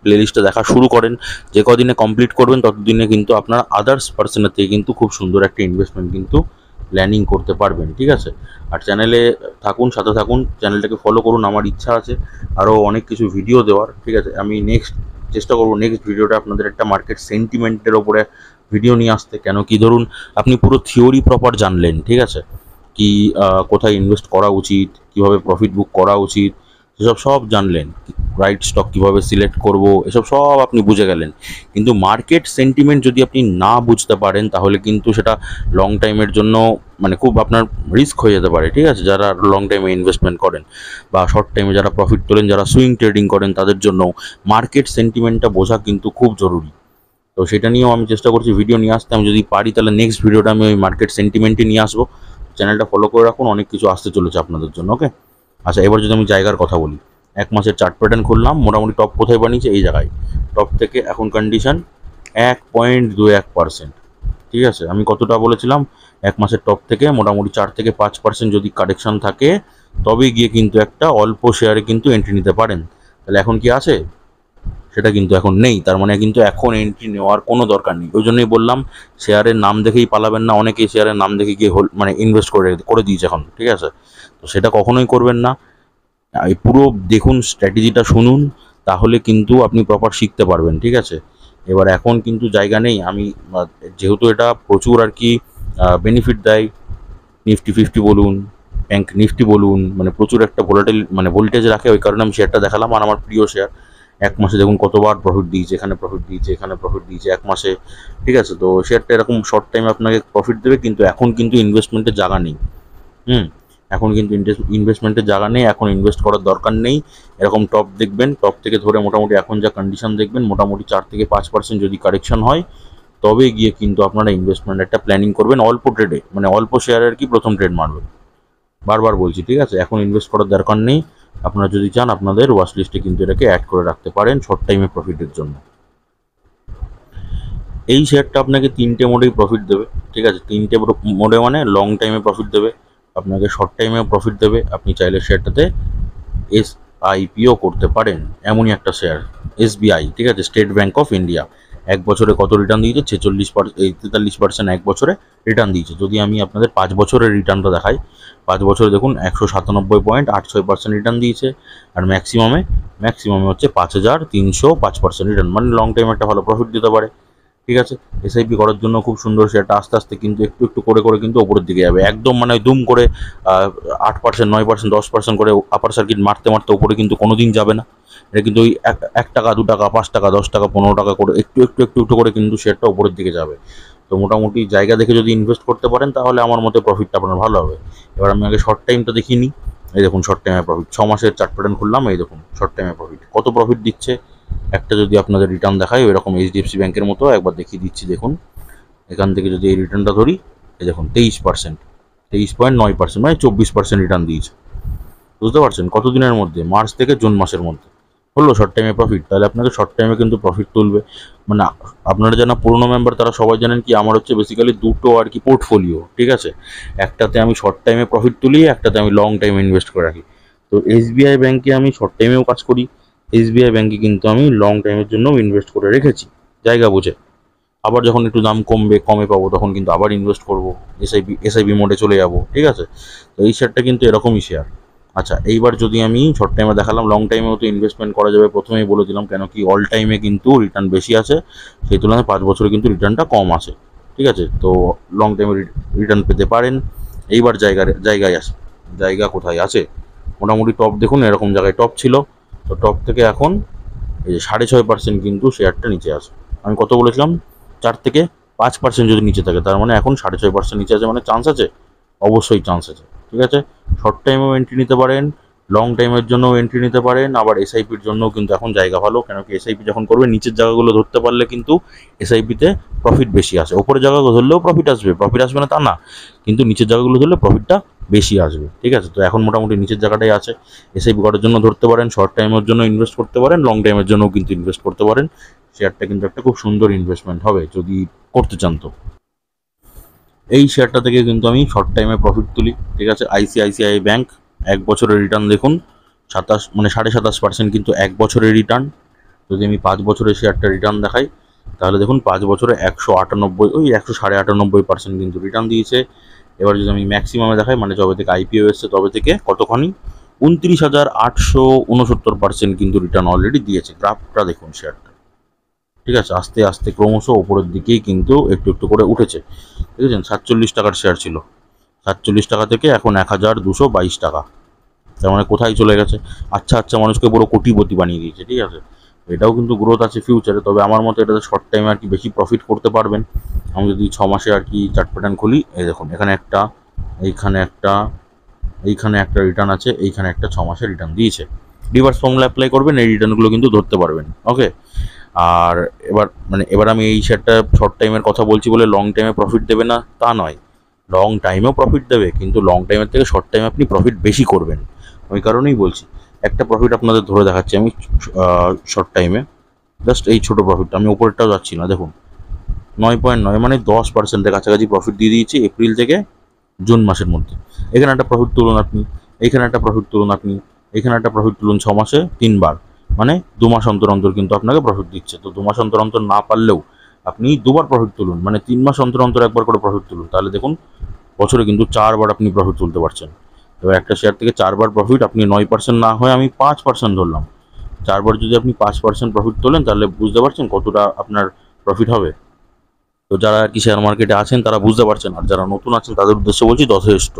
প্লে লিস্টটা দেখা শুরু করেন, যে কদিনে কমপ্লিট করবেন ততদিনে কিন্তু আপনার আদার্স পার্সনের থেকে কিন্তু খুব সুন্দর একটা ইনভেস্টমেন্ট কিন্তু প্ল্যানিং করতে পারবেন। ঠিক আছে, আর চ্যানেলে থাকুন, সাথে থাকুন, চ্যানেলটাকে ফলো করুন। আমার ইচ্ছা আছে আরও অনেক কিছু ভিডিও দেওয়ার। ঠিক আছে, আমি চেষ্টা করবো নেক্সট ভিডিওটা আপনাদের একটা মার্কেট সেন্টিমেন্টের ওপরে ভিডিও নিয়ে আসতে। কেন কি, ধরুন আপনি পুরো থিওরি প্রপার জানলেন, ঠিক আছে, কি কোথায় ইনভেস্ট করা উচিত, কিভাবে প্রফিট বুক করা উচিত, সেসব সব জানলেন। রাইট স্টক কীভাবে সিলেক্ট করব, এসব সব আপনি বুঝে গেলেন। কিন্তু মার্কেট সেন্টিমেন্ট যদি আপনি না বুঝতে পারেন তাহলে কিন্তু সেটা লং টাইমের জন্য মানে খুব আপনার রিস্ক হয়ে যেতে পারে। ঠিক আছে, যারা লং টাইমে ইনভেস্টমেন্ট করেন বা শর্ট টাইমে যারা প্রফিট তোলেন, যারা সুইং ট্রেডিং করেন, তাদের জন্য মার্কেট সেন্টিমেন্টটা বোঝা কিন্তু খুব জরুরি। তো সেটা নিয়েও আমি চেষ্টা করছি ভিডিও নিয়ে আসতে। আমি যদি পারি তাহলে নেক্সট ভিডিওটা আমি ওই মার্কেট সেন্টিমেন্টই নিয়ে আসবো। চ্যানেলটা ফলো করে রাখুন, অনেক কিছু আসতে চলেছে আপনাদের জন্য। ওকে, আচ্ছা এবার যদি আমি জায়গার কথা বলি, 1 মাসের চার্ট প্যাটার্ন খুললাম, মোটামুটি টপ কোথায় বানিয়েছে? এই জায়গায়। টপ থেকে এখন কন্ডিশন 1.21%। ঠিক আছে, আমি কতটা বলেছিলাম? 1 মাসের টপ থেকে মোটামুটি 4 থেকে 5% যদি কারেকশন থাকে তবে গিয়ে কিন্তু একটা অল্প শেয়ারে কিন্তু এন্ট্রি নিতে পারেন। তাহলে এখন কি আছে? সেটা কিন্তু এখন নেই। তার মানে কিন্তু এখন এন্ট্রি নেওয়ার কোনো দরকার নেই। ওই জন্যই বললাম শেয়ারের নাম দেখেই পালাবেন না। অনেকেই শেয়ারের নাম দেখে গিয়ে মানে ইনভেস্ট করে দিয়েছে এখন। ঠিক আছে, তো সেটা কখনোই করবেন না। এই পুরো দেখুন, স্ট্র্যাটেজিটা শুনুন, তাহলে কিন্তু আপনি প্রপার শিখতে পারবেন। ঠিক আছে, এবার এখন কিন্তু জায়গা নেই। আমি যেহেতু এটা প্রচুর আর কি বেনিফিট দেয়, নিফটি 50 বলুন, ব্যাংক নিফটি বলুন, মানে প্রচুর একটা ভোল্টেজ রাখে, ওই কারণে আমি শেয়ারটা দেখালাম। আর আমার প্রিয় শেয়ার। 1 মাসে দেখুন কতবার প্রফিট দিয়েছে, এখানে প্রফিট দিয়েছে, এখানে প্রফিট দিয়েছে 1 মাসে। ঠিক আছে, তো শেয়ারটা এরকম শর্ট টাইমে আপনাকে প্রফিট দেবে, কিন্তু এখন কিন্তু ইনভেস্টমেন্টের জায়গা নেই। এখন কিন্তু ইনভেস্টমেন্টের জায়গা নেই, এখন ইনভেস্ট করার দরকার নেই। এরকম টপ দেখবেন, টপ থেকে ধরে মোটামুটি এখন যা কন্ডিশন দেখবেন, মোটামুটি 4 থেকে 5% যদি কারেকশন হয় তবে গিয়ে কিন্তু আপনারা ইনভেস্টমেন্ট একটা প্ল্যানিং করবেন। অল্প ট্রেডে, মানে অল্প শেয়ারের কি প্রথম ট্রেড মারবেন। বারবার বলছি, ঠিক আছে, এখন ইনভেস্ট করার দরকার নেই। আপনারা যদি চান আপনাদের ওয়াচ লিস্টে কিন্তু এটাকে অ্যাড করে রাখতে পারেন শর্ট টাইমে প্রফিটের জন্য। এই শেয়ারটা আপনাকে 3টে মোডেই প্রফিট দেবে। ঠিক আছে, 3টে মোডে মানে লং টাইমে প্রফিট দেবে, আপনাকে শর্ট টাইমেও প্রফিট দেবে। আপনি চাইলে শেয়ারটাতে SIPও করতে পারেন। এমনই একটা শেয়ার SBI। ঠিক আছে, স্টেট ব্যাঙ্ক অফ ইন্ডিয়া। 1 বছরে কত রিটার্ন দিয়েছে? 43% 1 বছরে রিটার্ন দিয়েছে। যদি আমি আপনাদের 5 বছরের রিটার্নটা দেখাই, 5 বছরে দেখুন 197.86% রিটার্ন দিয়েছে। আর ম্যাক্সিমামে হচ্ছে 5,305% রিটার্ন, মানে লং টাইমে একটা ভালো প্রফিট দিতে পারে। ঠিক আছে। এসআইপি করার জন্য খুব সুন্দর, সেটা আস্তে আস্তে কিন্তু একটু একটু করে করে কিন্তু ওপরের দিকে যাবে, একদম মানে দুম করে 8%, 9%, 10% করে আপার সার্কিট মারতে মারতে ওপরে কিন্তু কোনোদিন যাবে না। এটা কিন্তু ওই 1 টাকা, 2 টাকা, 5 টাকা, 10 টাকা, 15 টাকা করে একটু একটু একটু একটু করে কিন্তু শেয়ারটা ওপরের দিকে যাবে। তো মোটামুটি জায়গা দেখে যদি ইনভেস্ট করতে পারেন তাহলে আমার মতে প্রফিটটা আপনার ভালো হবে। এবার আমি আগে শর্ট টাইমটা দেখিয়ে নিই। এই দেখুন শর্ট টাইমে প্রফিট, 6 মাসের চার্ট প্যাটার্ন খুললাম, এই দেখুন শর্ট টাইমে প্রফিট কত প্রফিট দিচ্ছে। একটা যদি আপনাদের রিটার্ন দেখায় এরকম এইচডিএফসি ব্যাংকের মতো, একবার দেখিয়ে দিচ্ছি দেখুন। এখান থেকে যদি এই রিটার্নটা ধরি, এই দেখুন 23%, 23.9%, মানে 24% রিটার্ন দিয়েছে। বুঝতে পারছেন কত দিনের মধ্যে? মার্চ থেকে জুন মাসের মধ্যে হলো শর্ট টাইমে প্রফিট। তাহলে আপনাকে শর্ট টাইমে কিন্তু প্রফিট তুলবে। মানে আপনারা যারা পুরনো মেম্বার তারা সবাই জানেন কি আমার হচ্ছে বেসিক্যালি দুটো আর কি পোর্টফোলিও, ঠিক আছে। একটাতে আমি শর্ট টাইমে প্রফিট তুলি, একটাতে আমি লং টাইমে ইনভেস্ট করে রাখি। তো এসবিআই ব্যাংকে আমি শর্ট টাইমেও কাজ করি, এসবিআই ব্যাংকে কিন্তু আমি লং টাইমের জন্যও ইনভেস্ট করে রেখেছি জায়গা বুঝে। আবার যখন একটু দাম কমে পাবো তখন কিন্তু আবার ইনভেস্ট করব, এসআইপি মোডে চলে যাব, ঠিক আছে। তো এই শেয়ারটা কিন্তু এরকমই শেয়ার। আচ্ছা, এইবার যদি আমি শর্ট টাইমে দেখালাম, লং টাইমেও তো ইনভেস্টমেন্ট করা যাবে, প্রথমেই বলে দিলাম, কেন কি অল টাইমে কিন্তু রিটার্ন বেশি আছে, সেই তুলনায় 5 বছরে কিন্তু রিটার্নটা কম আছে, ঠিক আছে। তো লং টাইমে রিটার্ন পেতে পারেন। এইবার জায়গায় আসে, জায়গা কোথায় আছে? মোটামুটি টপ দেখুন, এরকম জায়গায় টপ ছিল, তো টপ থেকে এখন এই যে 6.5% কিন্তু শেয়ারটা নিচে আছে। আমি কত বলেছিলাম? 4 থেকে 5% যদি নিচে থাকে, তার মানে এখন 6.5% নিচে আছে, মানে চান্স আছে, অবশ্যই চান্স আছে, ঠিক আছে। শর্ট টাইমেও এন্ট্রি নিতে পারেন, লং টাইমের জন্যও এন্ট্রি নিতে পারেন, আবার এসআইপির জন্যও কিন্তু এখন জায়গা ভালো, কেন কি এসআইপি যখন করবে নিচের জায়গাগুলো ধরতে পারলে কিন্তু এসআইপিতে প্রফিট বেশি আসে। ওপরের জায়গাগুলো ধরলেও প্রফিট আসবে না তা না, কিন্তু নিচের জায়গাগুলো ধরলে প্রফিটটা বেশি আসবে, ঠিক আছে। তো এখন মোটামুটি নিচের জায়গাটাই আছে, এসআইপি করার জন্য ধরতে পারেন, শর্ট টাইমের জন্য ইনভেস্ট করতে পারেন, লং টাইমের জন্যও কিন্তু ইনভেস্ট করতে পারেন। শেয়ারটা কিন্তু একটা খুব সুন্দর ইনভেস্টমেন্ট হবে যদি করতে চান। তো এই শেয়ারটা থেকে কিন্তু আমি শর্ট টাইমে প্রফিট তুলি, ঠিক আছে। আইসিআইসিআই ব্যাংক 1 বছরের রিটার্ন দেখুন 27% কিন্তু 1 বছরের রিটার্ন। যদি আমি 5 বছরের শেয়ারটা রিটার্ন দেখাই তাহলে দেখুন 5 বছরে 198% কিন্তু রিটার্ন দিয়েছে। এবার যদি আমি ম্যাক্সিমামে দেখাই, মানে যবে থেকে আইপিও এসছে তবে থেকে কতখানি, 29,869% কিন্তু রিটার্ন অলরেডি দিয়েছে। গ্রাফটা দেখুন শেয়ারটা, ঠিক আছে, আস্তে আস্তে ক্রমশ ওপরের দিকেই কিন্তু একটু একটু করে উঠেছে, ঠিক আছে। 47 টাকার শেয়ার ছিল, 47 টাকা থেকে এখন 1,222 টাকা, তার মানে কোথায় চলে গেছে? আচ্ছা আচ্ছা, মানুষকে পুরো কোটিপতি বানিয়ে দিয়েছে, ঠিক আছে। এটাও কিন্তু গ্রোথ আছে ফিউচারে, তবে আমার মতে এটাতে শর্ট টাইমে আর কি বেশি প্রফিট করতে পারবেন। আমি যদি 6 মাসে আর কি চার্ট প্যাটার্ন খুলি, এই দেখুন এখানে একটা, এইখানে একটা, এইখানে একটা রিটার্ন আছে, এইখানে একটা 6 মাসে রিটার্ন দিয়েছে। রিভার্স ফর্মুলা অ্যাপ্লাই করবেন, এই রিটার্নগুলো কিন্তু ধরতে পারবেন, ওকে। আর এবার আমি এই শেয়ারটা শর্ট টাইমের কথা বলছি বলে লং টাইমে প্রফিট দেবে না তা নয়, লং টাইমেও প্রফিট দেবে, কিন্তু লং টাইমের থেকে শর্ট টাইমে আপনি প্রফিট বেশি করবেন। ওই কারণেই বলছি, একটা প্রফিট আপনাদের ধরে দেখাচ্ছি আমি শর্ট টাইমে, জাস্ট এই ছোটো প্রফিটটা, আমি উপরেরটাও যাচ্ছি না, দেখুন 9.9, মানে 10%-এর কাছাকাছি প্রফিট দিয়ে দিয়েছি এপ্রিল থেকে জুন মাসের মধ্যে। এখানে একটা প্রফিট তুলুন আপনি, এখানে একটা প্রফিট তুলুন আপনি, এখানে একটা প্রফিট তুলুন, 6 মাসে 3 বার, মানে 2 মাস অন্তর অন্তর কিন্তু আপনাকে প্রফিট দিচ্ছে। তো 2 মাস অন্তর অন্তর না পারলেও আপনি 2 বার প্রফিট তুলুন, মানে 3 মাস অন্তর অন্তর একবার করে প্রফিট তুলুন, তাহলে দেখুন বছরে কিন্তু 4 বার আপনি প্রফিট তুলতে পারছেন। এবার একটা শেয়ার থেকে 4 বার প্রফিট, আপনি 9% না হয়ে আমি 5% ধরলাম, 4 বার যদি আপনি 5% প্রফিট তোলেন তাহলে বুঝতে পারছেন কতটা আপনার প্রফিট হবে। তো যারা আর কি শেয়ার মার্কেটে আছেন তারা বুঝতে পারছেন, আর যারা নতুন আছেন তাদের উদ্দেশ্যে বলছি যথেষ্ট,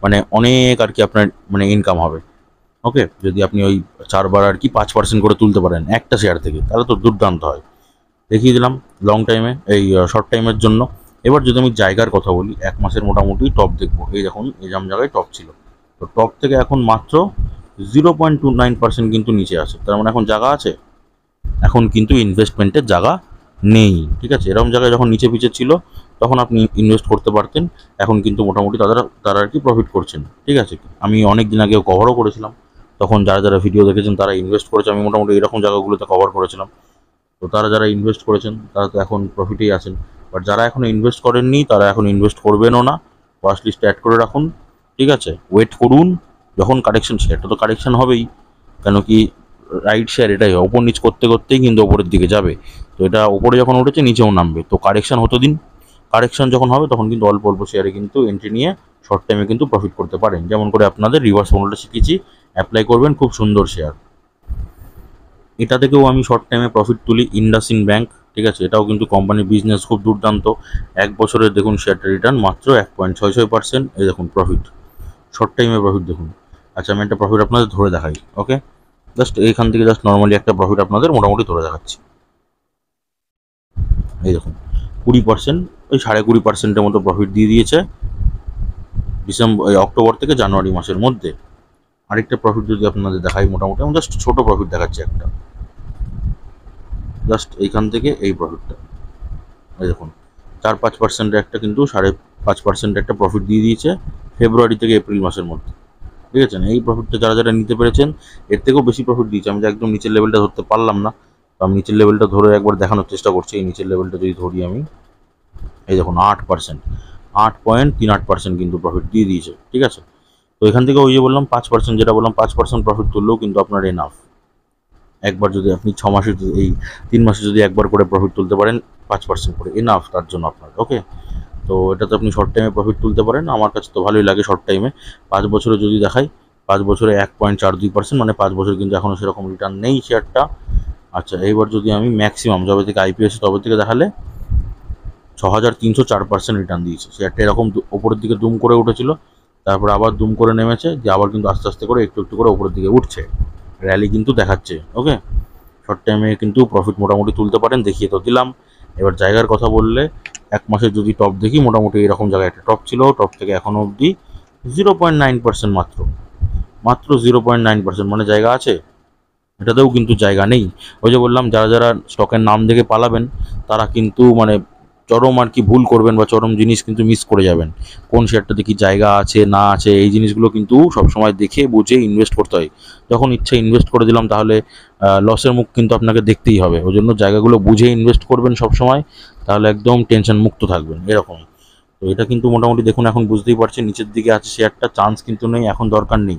মানে অনেক আর কি আপনার মানে ইনকাম হবে, ওকে। যদি আপনি ওই 4 বার আর কি 5% করে তুলতে পারেন একটা শেয়ার থেকে, তাহলে তো দুর্দান্ত হয়। দেখিয়ে দিলাম লং টাইমে, এই শর্ট টাইমের জন্য। এবার যদি আমি জায়গার কথা বলি, 1 মাসের মোটামুটি টপ দেখবো, এই দেখুন এই জায়গায় টপ ছিল, তো টপ থেকে এখন মাত্র 0.29% কিন্তু নিচে আছে, তার মানে এখন জায়গা আছে, এখন কিন্তু ইনভেস্টমেন্টের জায়গা নেই, ঠিক আছে। এরকম জায়গায় যখন নিচে পিচে ছিল তখন আপনি ইনভেস্ট করতে পারতেন, এখন কিন্তু মোটামুটি তারা আর কি প্রফিট করছেন, ঠিক আছে। আমি অনেক দিন আগেও কভারও করেছিলাম, তখন যারা যারা ভিডিও দেখেছেন তারা ইনভেস্ট করেছে, আমি মোটামুটি এরকম জায়গাগুলোতে কভার করেছিলাম। তো তারা যারা ইনভেস্ট করেছেন তারা তো এখন প্রফিটেই আছেন, বাট যারা এখনও ইনভেস্ট করেননি তারা এখন ইনভেস্ট করবেনও না, ওয়াচ লিস্টে অ্যাড করে রাখুন, ঠিক আছে। ওয়েট করুন, যখন কারেকশন, সেটা তো কারেকশন হবেই, কেন কি রাইট শেয়ার এটাই ওপর নিচ করতে করতেই কিন্তু ওপরের দিকে যাবে। তো এটা ওপরে যখন উঠেছে নিচেও নামবে, তো কারেকশন হতে দিন, কারেকশন যখন হবে তখন কিন্তু অল্প অল্প শেয়ারে কিন্তু এন্ট্রি নিয়ে শর্ট টাইমে কিন্তু প্রফিট করতে পারেন, যেমন করে আপনাদের রিভার্স ফর্মুলাটা শিখেছি, অ্যাপ্লাই করবেন, খুব সুন্দর শেয়ার। এটা থেকেও আমি শর্ট টাইমে প্রফিট তুলি, ইন্ডাসইন্ড ব্যাংক, ঠিক আছে, এটাও কিন্তু কোম্পানির বিজনেস খুব দুর্দান্ত। 1 বছরের দেখুন শেয়ারটা রিটার্ন মাত্র 1.66%। এই দেখুন প্রফিট, শর্ট টাইমে প্রফিট দেখুন। আচ্ছা আমি একটা প্রফিট আপনাদের ধরে দেখাই। ওকে, জাস্ট এইখান থেকে জাস্ট নর্মালি একটা প্রফিট আপনাদের মোটামুটি ধরে দেখাচ্ছি। এই দেখুন 20%, ওই 20.5%-এর মতো প্রফিট দিয়ে দিয়েছে অক্টোবর থেকে জানুয়ারি মাসের মধ্যে। আরেকটা প্রফিট যদি আপনাদের দেখাই, মোটামুটি আমি জাস্ট ছোটো প্রফিট দেখাচ্ছি একটা, জাস্ট এইখান থেকে এই প্রফিটটা। এই দেখুন 4-5%-এর একটা, কিন্তু 5.5% একটা প্রফিট দিয়ে দিয়েছে ফেব্রুয়ারি থেকে এপ্রিল মাসের মধ্যে। ঠিক আছে, এই প্রফিটটা যারা যারা নিতে পেরেছেন, এর থেকেও বেশি প্রফিট দিয়েছে। আমি যে একদম নিচের লেভেলটা ধরতে পারলাম না, তো আমি নিচের লেভেলটা ধরে একবার দেখানোর চেষ্টা করছি। এই নিচের লেভেলটা যদি ধরি আমি, এই দেখুন 8%, 8.38% কিন্তু প্রফিট দিয়ে দিয়েছে। ঠিক আছে, তো এখান থেকে ওই যে বললাম 5%, যেটা বললাম 5% প্রফিট তুললেও কিন্তু আপনার এনাফ। একবার যদি আপনি 6 মাসে, এই 3 মাসে যদি একবার করে প্রফিট তুলতে পারেন 5% করে, এনাফ তার জন্য আপনার। ওকে, তো এটাতে আপনি শর্ট টাইমে প্রফিট তুলতে পারেন, আমার কাছে তো ভালোই লাগে শর্ট টাইমে। 5 বছরে যদি দেখাই, 5 বছরে 1.42%, মানে 5 বছর কিন্তু এখনও সেরকম রিটার্ন নেই শেয়ারটা। আচ্ছা এইবার যদি আমি ম্যাক্সিমাম যবে থেকে আইপিও এসে তবে থেকে দেখালে 6,304% রিটার্ন দিয়েছে শেয়ারটা। এরকম ওপরের দিকে দুম করে উঠেছিল, তারপর আবার দুম করে নেমেছে, যে আবার কিন্তু আস্তে আস্তে করে একটু একটু করে ওপরের দিকে উঠছে, র্যালি কিন্তু দেখাচ্ছে। ওকে, শর্ট টাইমে কিন্তু প্রফিট মোটামুটি তুলতে পারেন, দেখিয়ে তো দিলাম। এবার জায়গার কথা বললে, 1 মাসের যদি টপ দেখি, মোটামুটি এরকম জায়গায় একটা টপ ছিল, টপ থেকে এখনও অবধি 0.9%, মাত্র 0.9%, মানে জায়গা আছে, এটাতেও কিন্তু জায়গা নেই। ওই যে বললাম, যারা যারা স্টকের নাম দেখে পালাবেন, তারা কিন্তু মানে চরম আর কি ভুল করবেন, বা চরম জিনিস কিন্তু মিস করে যাবেন। কোন শেয়ারটাতে কি জায়গা আছে না আছে, এই জিনিসগুলো কিন্তু সবসময় দেখে বুঝে ইনভেস্ট করতে হয়। যখন ইচ্ছা ইনভেস্ট করে দিলাম, তাহলে লসের মুখ কিন্তু আপনাকে দেখতেই হবে। ওই জন্য জায়গাগুলো বুঝে ইনভেস্ট করবেন সবসময়, তাহলে একদম টেনশন মুক্ত থাকবেন এরকম। তো এটা কিন্তু মোটামুটি দেখুন, এখন বুঝতেই পারছেন নিচের দিকে আছে শেয়ারটা, চান্স কিন্তু নেই, এখন দরকার নেই।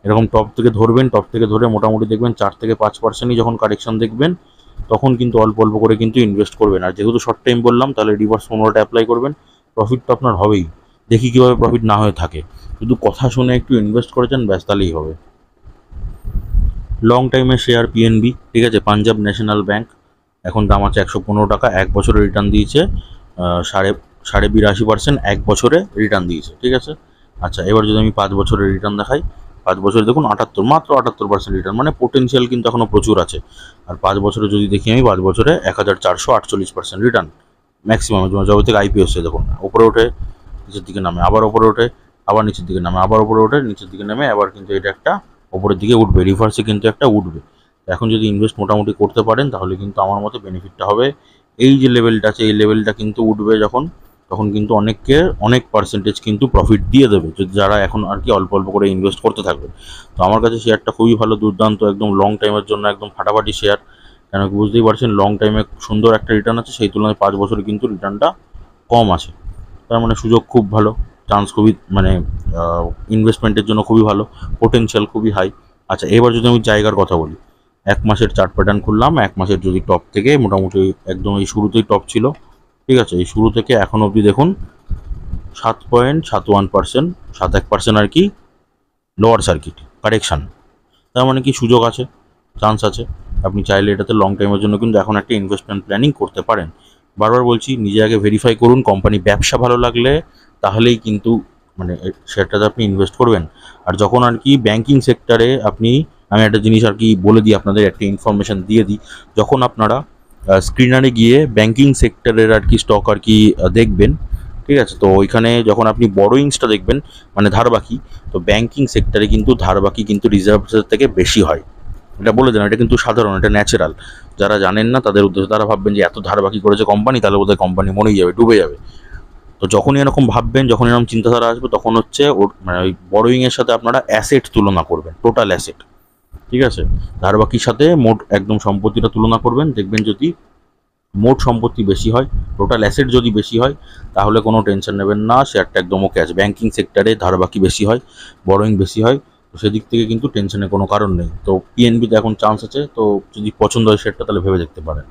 এরকম টপ থেকে ধরবেন, টপ থেকে ধরে মোটামুটি দেখবেন 4-5%ই যখন কারেকশন দেখবেন, তখন কিন্তু অল্প অল্প করে কিন্তু ইনভেস্ট করবেন। আর যেহেতু শর্ট টাইম বললাম, তাহলে রিভার্স ফর্মুলাটা অ্যাপ্লাই করবেন, প্রফিট তো আপনার হবেই। দেখি কীভাবে প্রফিট না হয়ে থাকে, শুধু কথা শুনে একটু ইনভেস্ট করেছেন, ব্যাস তাহলেই হবে। লং টাইমের শেয়ার পিএনবি, ঠিক আছে, পাঞ্জাব ন্যাশনাল ব্যাঙ্ক, এখন দাম আছে 115 টাকা। 1 বছরে রিটার্ন দিয়েছে 82.5%, 1 বছরে রিটার্ন দিয়েছে। ঠিক আছে, আচ্ছা এবার যদি আমি 5 বছরের রিটার্ন দেখাই, 5 বছরে দেখুন 78, মাত্র 78% রিটার্ন, মানে পোটেনশিয়াল কিন্তু এখনও প্রচুর আছে। আর 5 বছরে যদি দেখি আমি, 5 বছরে 1448% রিটার্ন ম্যাক্সিমাম, যবে থেকে আইপিও এসছে। দেখুন ওপরে ওঠে, নিচের দিকে নামে, আবার ওপরে ওঠে, আবার নিচের দিকে নামে, আবার ওপরে ওঠে, নিচের দিকে নামে, আবার কিন্তু এটা একটা ওপরের দিকে উঠবে, রিভার্সে কিন্তু একটা উঠবে। এখন যদি ইনভেস্ট মোটামুটি করতে পারেন, তাহলে কিন্তু আমার মতে বেনিফিটটা হবে। এই যে লেভেলটা আছে, এই লেভেলটা কিন্তু উঠবে যখন, তখন কিন্তু অনেককে অনেক পার্সেন্টেজ কিন্তু প্রফিট দিয়ে দেবে, যদি যারা এখন আর কি অল্প অল্প করে ইনভেস্ট করতে থাকবে। তো আমার কাছে শেয়ারটা খুবই ভালো, দুর্দান্ত, একদম লং টাইমের জন্য একদম ফাটাফাটি শেয়ার। কেন কি বুঝতেই পারছেন, লং টাইমে সুন্দর একটা রিটার্ন আছে, সেই তুলনায় 5 বছরে কিন্তু রিটার্নটা কম আছে। তার মানে সুযোগ খুব ভালো, চান্স খুবই, মানে ইনভেস্টমেন্টের জন্য খুবই ভালো, পোটেনশিয়াল খুবই হাই। আচ্ছা এবার যদি আমি জায়গার কথা বলি, 1 মাসের চার্ট প্যাটার্ন খুললাম, 1 মাসের যদি টপ থেকে মোটামুটি একদম এই শুরুতেই টপ ছিল, ঠিক আছে, এই শুরু থেকে এখন অবধি দেখুন 7.71%, 7.1% আর কি লোয়ার সার্কিট কারেকশান। তার মানে কি সুযোগ আছে, চান্স আছে। আপনি চাইলে এটাতে লং টাইমের জন্য কিন্তু এখন একটা ইনভেস্টমেন্ট প্ল্যানিং করতে পারেন। বারবার বলছি, নিজে আগে ভেরিফাই করুন, কোম্পানি ব্যবসা ভালো লাগলে তাহলেই কিন্তু মানে শেয়ারটাতে আপনি ইনভেস্ট করবেন। আর যখন আর কি ব্যাঙ্কিং সেক্টরে আপনি, আমি একটা জিনিস আর কি বলে দিই আপনাদের, একটা ইনফরমেশান দিয়ে দিই, যখন আপনারা স্ক্রিনারে গিয়ে ব্যাঙ্কিং সেক্টরের আর কি স্টক আর কি দেখবেন, ঠিক আছে, তো ওইখানে যখন আপনি বড়োইংসটা দেখবেন, মানে ধারবাকি, তো ব্যাঙ্কিং সেক্টরে কিন্তু ধারবাকি কিন্তু রিজার্ভের থেকে বেশি হয়। এটা বলে দেন, এটা কিন্তু সাধারণ, এটা ন্যাচারাল। যারা জানেন না তাদের উদ্দেশ্যে, তারা ভাববেন যে এত ধারবাকি করেছে কোম্পানি, তাহলে বোধহয় কোম্পানি মরেই যাবে, ডুবে যাবে। তো যখনই এরকম ভাববেন, যখন এরকম চিন্তাধারা আসবে, তখন হচ্ছে ওর মানে ওই বড়োইংয়ের সাথে আপনারা অ্যাসেট তুলনা করবেন, টোটাল অ্যাসেট, ঠিক আছে, ধারবাকির সাথে মোট একদম সম্পত্তিটা তুলনা করবেন। দেখবেন যদি মোট সম্পত্তি বেশি হয়, টোটাল অ্যাসেট যদি বেশি হয়, তাহলে কোনো টেনশন নেবেন না, শেয়ারটা একদম ওকে আছে। ব্যাঙ্কিং সেক্টরে ধারবাকি বেশি হয়, বড়োইং বেশি হয়, তো সেদিক থেকে কিন্তু টেনশনের কোনো কারণ নেই। তো পিএনবিতে এখন চান্স আছে, তো যদি পছন্দ হয় শেয়ারটা, তাহলে ভেবে দেখতে পারেন।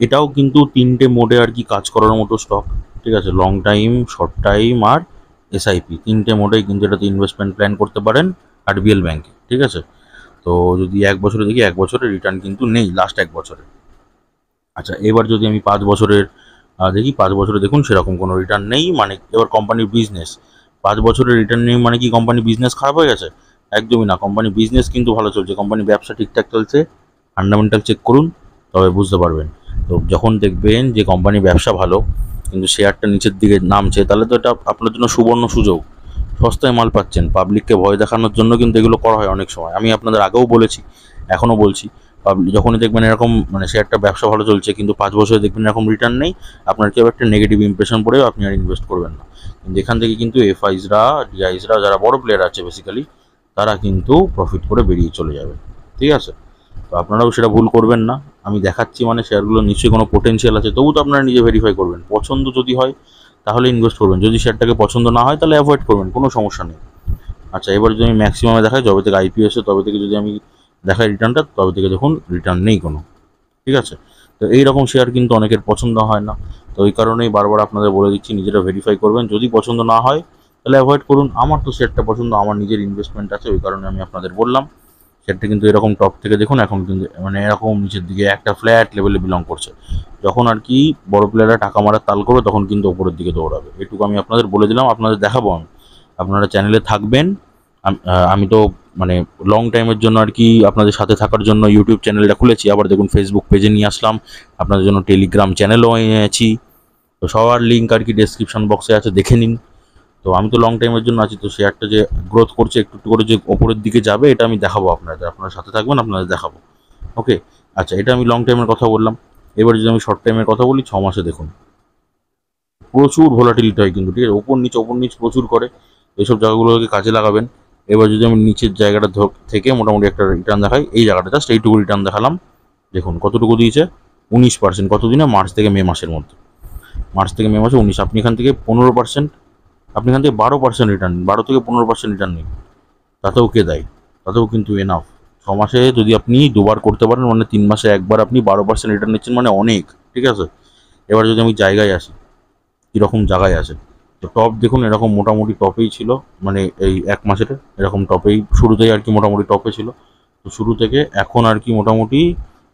এটাও কিন্তু 3টে মোডে আর কি কাজ করার মতো স্টক, ঠিক আছে, লং টাইম, শর্ট টাইম আর এসআইপি, 3টে মোডেই কিন্তু এটাতে ইনভেস্টমেন্ট প্ল্যান করতে পারেন আরবিএল ব্যাঙ্কে, ঠিক আছে। তো যদি 1 বছরে দেখি, 1 বছরে রিটার্ন কিন্তু নেই লাস্ট 1 বছরে। আচ্ছা, এবার যদি আমি 5 বছরের দেখি, 5 বছরে দেখুন সেরকম কোনো রিটার্ন নেই। মানে এবার কোম্পানির বিজনেস, 5 বছরের রিটার্ন নেই মানে কি কোম্পানির বিজনেস খারাপ হয়ে গেছে? একদমই না, কোম্পানির বিজনেস কিন্তু ভালো চলছে, কোম্পানির ব্যবসা ঠিকঠাক চলছে। ফান্ডামেন্টাল চেক করুন, তবে বুঝতে পারবেন। তো যখন দেখবেন যে কোম্পানির ব্যবসা ভালো কিন্তু শেয়ারটা নিচের দিকে নামছে, তাহলে তো এটা আপনার জন্য সুবর্ণ সুযোগ। সস্তায় মাল পাচ্ছেন। পাবলিককে ভয় দেখানোর জন্য কিন্তু এগুলো করা হয় অনেক সময়। আমি আপনাদের আগেও বলেছি, এখনও বলছি, যখনই দেখবেন এরকম মানে শেয়ারটা ব্যবসা ভালো চলছে কিন্তু 5 বছরে দেখবেন এরকম রিটার্ন নেই, আপনার কেউ একটা নেগেটিভ ইমপ্রেশন পড়েও আপনি আর ইনভেস্ট করবেন না। কিন্তু এখান থেকে কিন্তু এফআইসরা, ডিআইসরা, যারা বড় প্লেয়ার আছে বেসিক্যালি, তারা কিন্তু প্রফিট করে বেরিয়ে চলে যাবে। ঠিক আছে? তো আপনারাও সেটা ভুল করবেন না। আমি দেখাচ্ছি মানে শেয়ারগুলো নিশ্চয়ই কোনো পোটেনশিয়াল আছে, তবু তো আপনারা নিজে ভেরিফাই করবেন। পছন্দ যদি হয় তাহলে ইনভেস্ট করবেন, যদি শেয়ারটাকে পছন্দ না হয় তাহলে অ্যাভয়েড করবেন, কোনো সমস্যা নেই। আচ্ছা, এবার যদি আমি ম্যাক্সিমামে দেখাই, যবে থেকে আইপিও এসে তবে থেকে যদি আমি দেখাই রিটার্নটা, তবে থেকে দেখুন রিটার্ন নেই কোনো। ঠিক আছে? তো এইরকম শেয়ার কিন্তু অনেকের পছন্দ হয় না। তো ওই কারণেই বারবার আপনাদের বলে দিচ্ছি, নিজেরা ভেরিফাই করবেন। যদি পছন্দ না হয় তাহলে অ্যাভয়েড করুন। আমার তো শেয়ারটা পছন্দ, আমার নিজের ইনভেস্টমেন্ট আছে, ওই কারণে আমি আপনাদের বললাম। শেয়ারটা কিন্তু এরকম টপ থেকে দেখুন এখন কিন্তু মানে এরকম নিচের দিকে একটা ফ্ল্যাট লেভেলে বিলং করছে। যখন আর কি বড় প্লেয়াররা টাকা মারার তাল করবে তখন কিন্তু ওপরের দিকে দৌড়াবে। এটুকু আমি আপনাদের বলে দিলাম, আপনাদের দেখাবো আমি। আপনারা চ্যানেলে থাকবেন। আমি তো মানে লং টাইমের জন্য আর কি আপনাদের সাথে থাকার জন্য ইউটিউব চ্যানেলটা খুলেছি, আবার দেখুন ফেসবুক পেজে নিয়ে আসলাম, আপনাদের জন্য টেলিগ্রাম চ্যানেলও এনেছি। তো সবার লিঙ্ক আর কি ডেসক্রিপশন বক্সে আছে, দেখে নিন। তো আমি তো লং টাইমের জন্য আছি, তো শেয়ারটা যে গ্রোথ করছে একটু একটু করে, যে ওপরের দিকে যাবে, এটা আমি দেখাবো আপনাদের। আপনারা সাথে থাকবেন, আপনাদের দেখাবো। ওকে? আচ্ছা, এটা আমি লং টাইমের কথা বললাম। এবার যদি আমি শর্ট টাইমের কথা বলি, 6 মাসে দেখুন প্রচুর ভোলাটিলিটি হয় কিন্তু। ঠিক আছে? ওপর নিচ প্রচুর করে, এইসব জায়গাগুলোকে কাজে লাগাবেন। এবার যদি আমি নিচের জায়গাটা থেকে মোটামুটি একটা রিটার্ন দেখাই, এই জায়গাটা জাস্ট এইটুকু রিটার্ন দেখালাম। দেখুন কতটুকু দিয়েছে, 19%। কতদিনে? মার্চ থেকে মে মাসের মধ্যে। মার্চ থেকে মে মাসে 19। আপনি এখান থেকে 15%, আপনি এখান থেকে 12% রিটার্ন, 12 থেকে 15% রিটার্ন নিন, তাতেও কে দেয়? তাতেও কিন্তু এনাফ। 6 মাসে যদি আপনি দুবার করতে পারেন, মানে 3 মাসে একবার আপনি 12% রিটার্ন নিচ্ছেন, মানে অনেক। ঠিক আছে? এবার যদি আমি জায়গায় আসি, কীরকম জায়গায় আছে, তো টপ দেখুন এরকম মোটামুটি টপেই ছিল, মানে এই 1 মাসের এরকম টপেই শুরুতেই আর কি মোটামুটি টপে ছিল। তো শুরু থেকে এখন আর কি মোটামুটি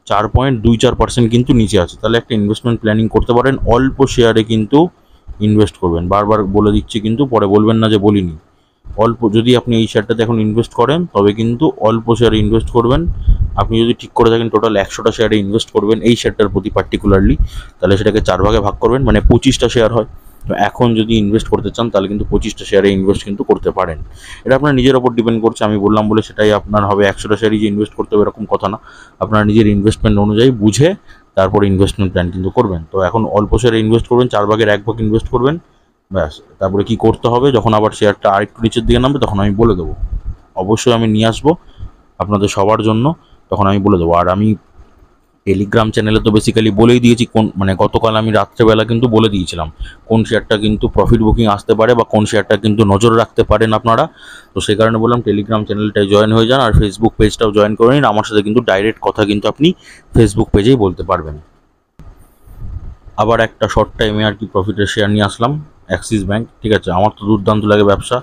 4.24% কিন্তু নিচে আছে। তাহলে একটা ইনভেস্টমেন্ট প্ল্যানিং করতে পারেন, অল্প শেয়ারে কিন্তু ইনভেস্ট করবেন। বারবার বলে দিচ্ছি কিন্তু, পরে বলবেন না যে বলিনি। অল্প, যদি আপনি এই শেয়ারটাতে এখন ইনভেস্ট করেন তবে কিন্তু অল্প শেয়ারে ইনভেস্ট করবেন। আপনি যদি ঠিক করে থাকেন টোটাল 100টা শেয়ারে ইনভেস্ট করবেন এই শেয়ারটার প্রতি পার্টিকুলারলি, তাহলে সেটাকে 4 ভাগে ভাগ করবেন, মানে 25টা শেয়ার হয়। তো এখন যদি ইনভেস্ট করতে চান তাহলে কিন্তু 25টা শেয়ারে ইনভেস্ট কিন্তু করতে পারেন। এটা আপনার নিজের ওপর ডিপেন্ড করছে। আমি বললাম বলে সেটাই আপনার হবে, 100টা শেয়ারই যে ইনভেস্ট করতে হবে এরকম কথা না। আপনার নিজের ইনভেস্টমেন্ট অনুযায়ী বুঝে তারপর ইনভেস্টমেন্ট প্ল্যান কিন্তু করবেন। তো এখন অল্প শেয়ারে ইনভেস্ট করবেন, 4 ভাগের 1 ভাগ ইনভেস্ট করবেন, ব্যাস। তারপরে কি করতে হবে, যখন আবার শেয়ারটা আরেকটু নিচের দিকে নামবে তখন আমি বলে দেবো। অবশ্যই আমি নিয়ে আসবো আপনাদের সবার জন্য, তখন আমি বলে দেবো। আর আমি টেলিগ্রাম চ্যানেলে তো বেসিক্যালি বলেই দিয়েছি, কোন মানে গতকাল আমি রাত্রেবেলা কিন্তু বলে দিয়েছিলাম কোন শেয়ারটা কিন্তু প্রফিট বুকিং আসতে পারে বা কোন শেয়ারটা কিন্তু নজর রাখতে পারেন আপনারা। তো সেই কারণে বললাম টেলিগ্রাম চ্যানেলটায় জয়েন হয়ে যান, আর ফেসবুক পেজটাও জয়েন করে নিন। আমার সাথে কিন্তু ডাইরেক্ট কথা কিন্তু আপনি ফেসবুক পেজেই বলতে পারবেন। আবার একটা শর্ট টাইমে আর কি প্রফিটের শেয়ার নিয়ে আসলাম, অ্যাক্সিস ব্যাঙ্ক। ঠিক আছে? আমার তো দুর্দান্ত লাগে ব্যবসা।